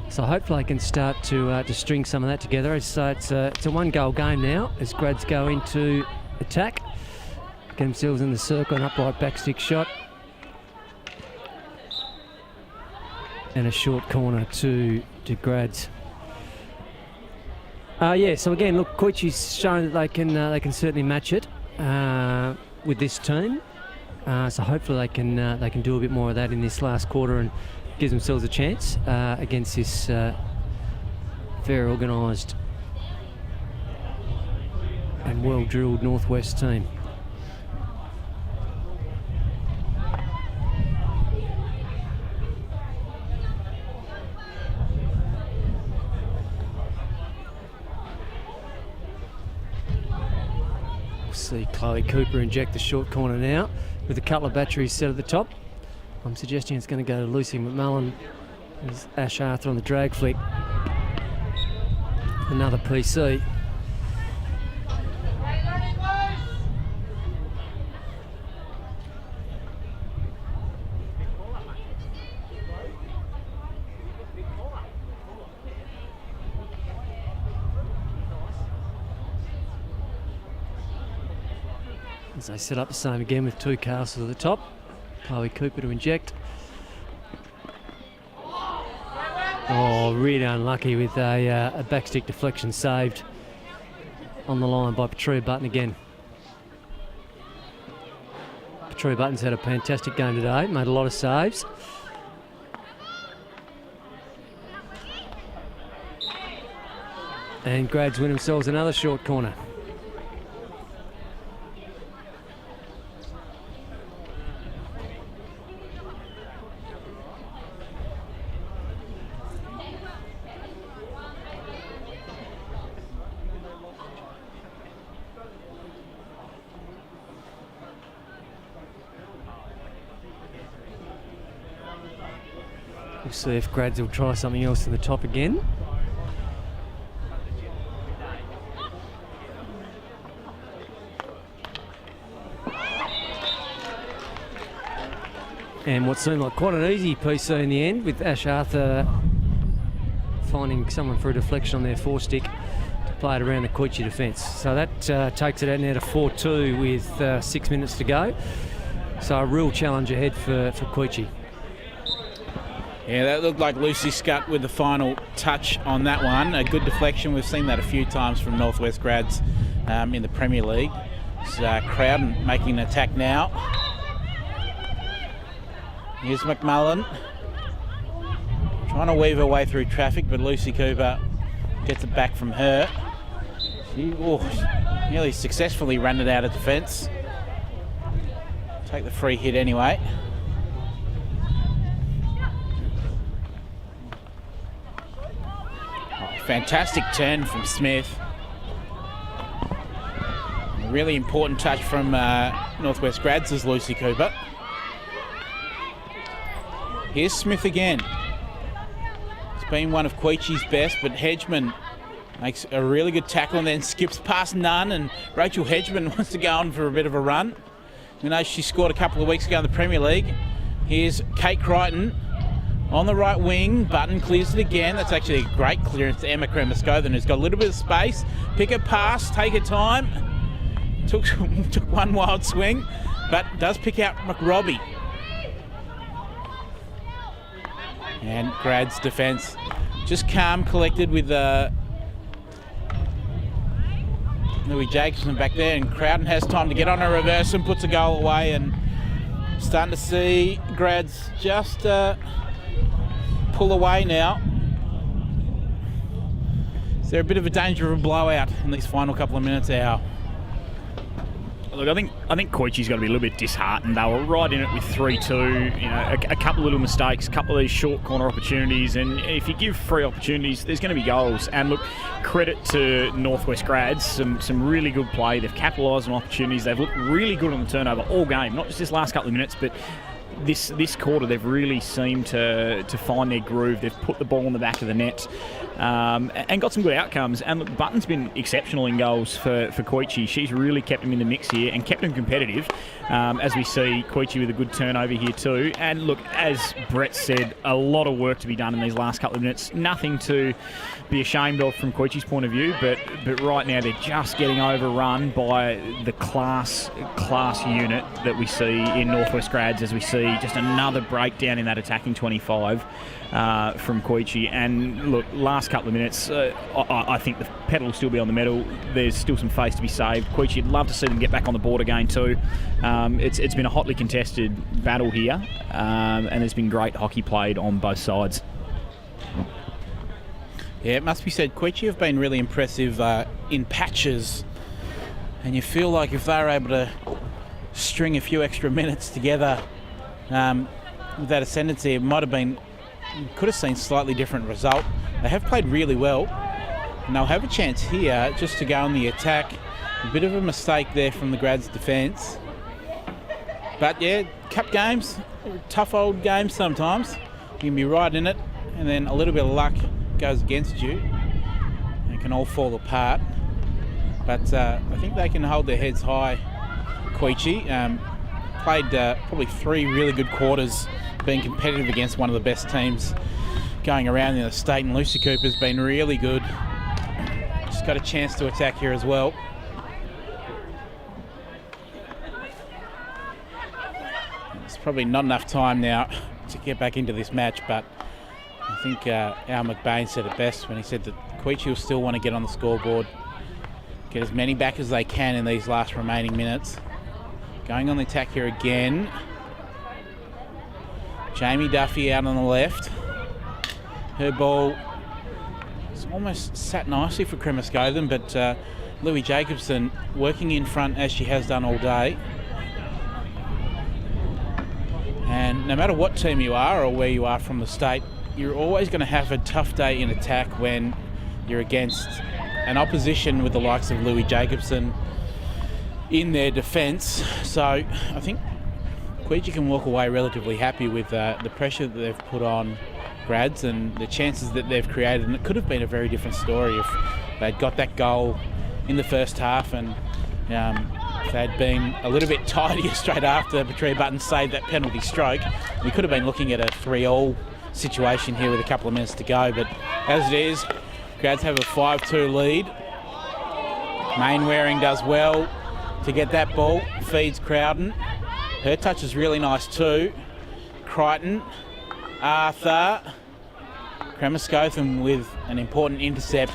So hopefully they can start to string some of that together. So it's a 1-goal game now as Grads go into attack. Get themselves in the circle, an upright backstick shot. And a short corner to Grads. So again, look, Queechy's shown that they can certainly match it with this team. So hopefully they can do a bit more of that in this last quarter and give themselves a chance against this very organised and well-drilled Northwest team. See Chloe Cooper inject the short corner now with a couple of batteries set at the top. I'm suggesting it's going to go to Lucy McMullen. There's Ash Arthur on the drag flick. Another PC. As they set up the same again with 2 castles at the top. Chloe Cooper to inject. Oh, really unlucky with a backstick deflection saved on the line by Petria Button again. Petria Button's had a fantastic game today, made a lot of saves. And Grads win themselves another short corner. We'll see if Grads will try something else in the top again. And what seemed like quite an easy PC in the end, with Ash Arthur finding someone for a deflection on their 4-stick to play it around the Queechy defence. So that takes it out now to 4-2 with 6 minutes to go. So a real challenge ahead for Queechy. Yeah, that looked like Lucy Scutt with the final touch on that one. A good deflection. We've seen that a few times from Northwest Grads in the Premier League. It's Crowden making an attack now. Here's McMullen. Trying to weave her way through traffic, but Lucy Cooper gets it back from her. She nearly successfully ran it out of defence. Take the free hit anyway. Fantastic turn from Smith. A really important touch from Northwest Grads is Lucy Cooper. Here's Smith again. It's been one of Queechy's best, but Hedgeman makes a really good tackle and then skips past Nunn, and Rachel Hedgeman wants to go on for a bit of a run. You know, she scored a couple of weeks ago in the Premier League. Here's Kate Crichton. On the right wing, Button clears it again. That's actually a great clearance to Emma Kremeskoven, who's got a little bit of space. Pick her pass, take her time. Took one wild swing, but does pick out McRobbie. And Grad's defence just calm, collected with Louis Jacobson back there, and Crowden has time to get on a reverse and puts a goal away. And starting to see Grads just pull away now. Is there a bit of a danger of a blowout in these final couple of minutes, Al? Look, I think Queechy's got to be a little bit disheartened. They were right in it with 3-2. You know, a couple of little mistakes, a couple of these short corner opportunities, and if you give 3 opportunities, there's going to be goals. And look, credit to Northwest Grads, some really good play. They've capitalised on opportunities. They've looked really good on the turnover all game, not just this last couple of minutes, but this quarter they've really seemed to find their groove. They've put the ball in the back of the net and got some good outcomes. And look, Button's been exceptional in goals for Queechy. She's really kept him in the mix here and kept him competitive, as we see Queechy with a good turnover here too. And look, as Brett said, a lot of work to be done in these last couple of minutes. Nothing to be ashamed of from Queechy's point of view, but right now they're just getting overrun by the class unit that we see in Northwest Grads, as we see just another breakdown in that attacking 25 from Queechy. And look, last couple of minutes, I think the pedal will still be on the metal. There's still some face to be saved. Queechy, would love to see them get back on the board again too. It's been a hotly contested battle here, and there's been great hockey played on both sides. Yeah, it must be said, Queechy have been really impressive in patches, and you feel like if they were able to string a few extra minutes together with that ascendancy, it might have been, could have seen a slightly different result. They have played really well, and they'll have a chance here just to go on the attack. A bit of a mistake there from the Grads defence. But yeah, cup games, tough old games sometimes. You can be right in it, and then a little bit of luck goes against you, and it can all fall apart. But I think they can hold their heads high. Queechy played probably 3 really good quarters, being competitive against one of the best teams going around in the state, and Lucy Cooper's been really good. Just got a chance to attack here as well. It's probably not enough time now to get back into this match, but I think Al McBain said it best when he said that Queechy will still want to get on the scoreboard, get as many back as they can in these last remaining minutes. Going on the attack here again. Jamie Duffy out on the left. Her ball is almost sat nicely for Cremascotham, but Louis Jacobson working in front as she has done all day. And no matter what team you are or where you are from the state, you're always going to have a tough day in attack when you're against an opposition with the likes of Louis Jacobson in their defence. So I think Queechy can walk away relatively happy with the pressure that they've put on Grads and the chances that they've created. And it could have been a very different story if they'd got that goal in the first half, and if they'd been a little bit tidier straight after Petria Button saved that penalty stroke. We could have been looking at a 3-all situation here with a couple of minutes to go, but as it is, Grads have a 5-2 lead. Mainwaring does well to get that ball, feeds Crowden. Her touch is really nice too. Crichton, Arthur, Cremascotham with an important intercept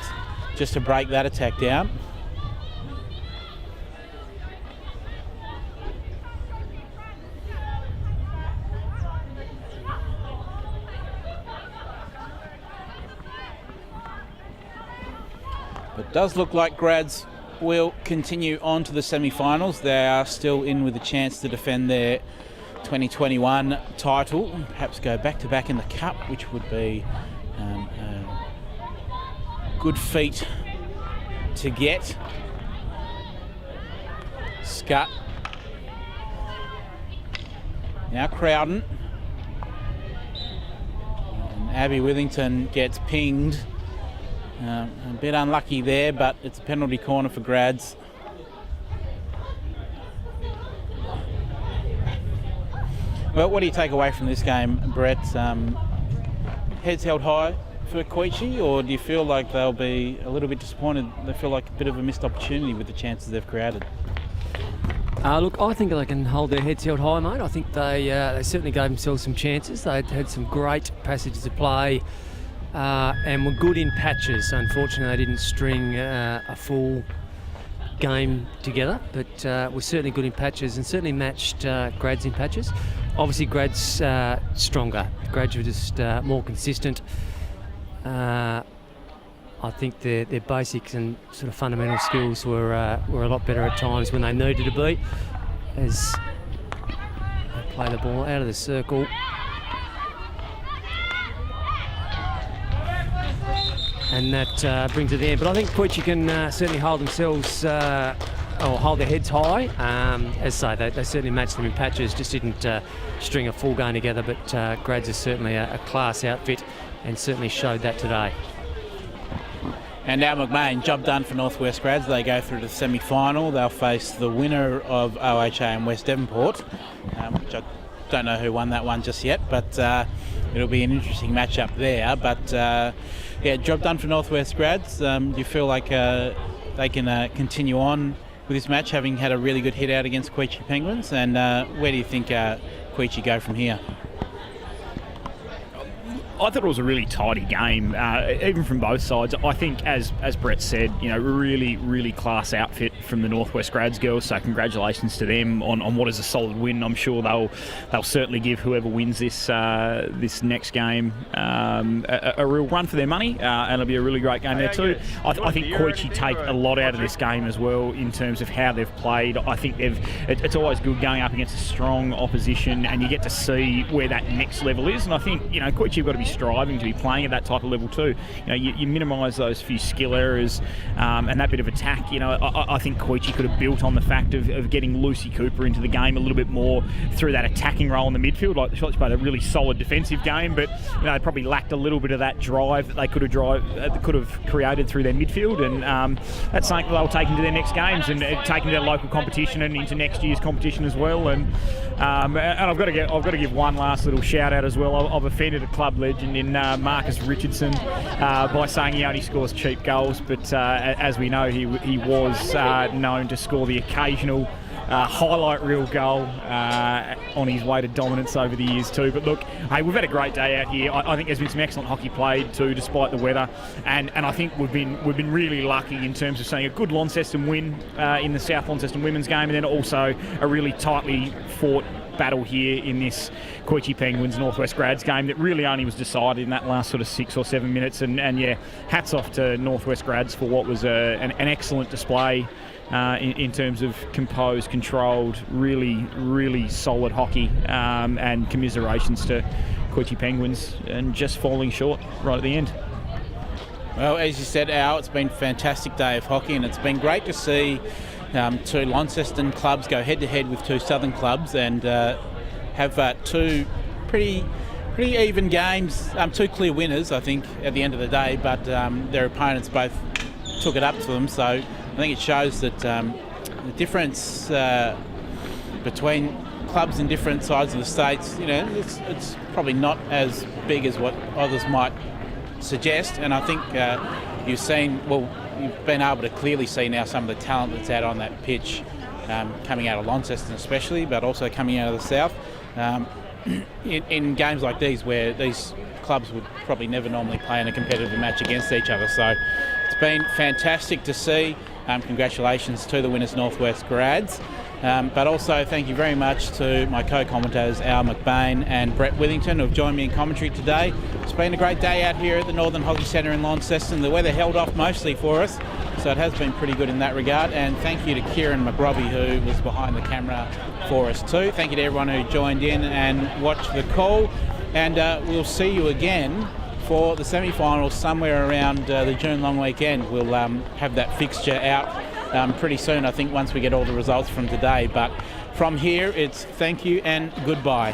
just to break that attack down. It does look like Grads will continue on to the semi-finals. They are still in with a chance to defend their 2021 title, perhaps go back-to-back in the Cup, which would be a good feat to get. Scut. Now Crowden. And Abby Withington gets pinged. A bit unlucky there, but it's a penalty corner for Grads. Well, what do you take away from this game, Brett? Heads held high for Queechy, or do you feel like they'll be a little bit disappointed? They feel like a bit of a missed opportunity with the chances they've created. Look, I think they can hold their heads held high, mate. I think they certainly gave themselves some chances. They had some great passages of play. And were good in patches. Unfortunately, they didn't string a full game together, but were certainly good in patches and certainly matched Grads in patches. Obviously, Grads stronger. Grads were just more consistent. I think their basics and sort of fundamental skills were a lot better at times when they needed to be, as they play the ball out of the circle. And that brings it in. But I think Queechy can certainly hold themselves, or hold their heads high. As I say, they certainly matched them in patches, just didn't string a full game together. But Grads is certainly a class outfit and certainly showed that today. And now McMahon, job done for Northwest Grads. They go through to the semi-final. They'll face the winner of OHA and West Devonport, which I don't know who won that one just yet, but it'll be an interesting matchup there. But yeah, job done for Northwest Grads. Do you feel like they can continue on with this match, having had a really good hit out against Queechy Penguins? And where do you think Queechy go from here? I thought it was a really tidy game, even from both sides. I think, as Brett said, really class outfit from the Northwest Grads girls. So congratulations to them on what is a solid win. I'm sure they'll certainly give whoever wins this next game a real run for their money, and it'll be a really great game there too. I think Queechy take a lot out of this game as well in terms of how they've played. I think it's always good going up against a strong opposition, and you get to see where that next level is. And I think Queechy have got to be striving to be playing at that type of level too. You minimise those few skill errors and that bit of attack. I think Queechy could have built on the fact of getting Lucy Cooper into the game a little bit more through that attacking role in the midfield. Like, she played a really solid defensive game, but they probably lacked a little bit of that drive that they could have created through their midfield, and that's something they'll take into their next games and take into their local competition and into next year's competition as well. And I've got to give one last little shout out as well. I've offended a club legend in Marcus Richardson by saying he only scores cheap goals, but as we know, he was known to score the occasional highlight reel goal on his way to dominance over the years too. But look, hey, we've had a great day out here. I think there's been some excellent hockey played too, despite the weather, and I think we've been really lucky in terms of seeing a good Launceston win in the South Launceston women's game, and then also a really tightly fought battle here in this Queechy Penguins Northwest Grads game that really only was decided in that last sort of 6 or 7 minutes. And yeah, hats off to Northwest Grads for what was an excellent display in terms of composed, controlled, really solid hockey, and commiserations to Queechy Penguins and just falling short right at the end. Well, as you said, Al, it's been a fantastic day of hockey, and it's been great to see two Launceston clubs go head-to-head with two Southern clubs and have two pretty even games, two clear winners, I think, at the end of the day, but their opponents both took it up to them. So I think it shows that the difference between clubs in different sides of the states, it's probably not as big as what others might suggest. And I think you've been able to clearly see now some of the talent that's out on that pitch, coming out of Launceston especially, but also coming out of the South, in games like these where these clubs would probably never normally play in a competitive match against each other. So it's been fantastic to see. Congratulations to the winners, Northwest Grads. But also thank you very much to my co-commentators Al McBain and Brett Withington, who have joined me in commentary today. It's been a great day out here at the Northern Hockey Centre in Launceston. The weather held off mostly for us, so it has been pretty good in that regard. And thank you to Kieran McRobbie, who was behind the camera for us too. Thank you to everyone who joined in and watched the call. And we'll see you again for the semi-finals somewhere around the June long weekend. We'll have that fixture out pretty soon, I think, once we get all the results from today. But from here, it's thank you and goodbye.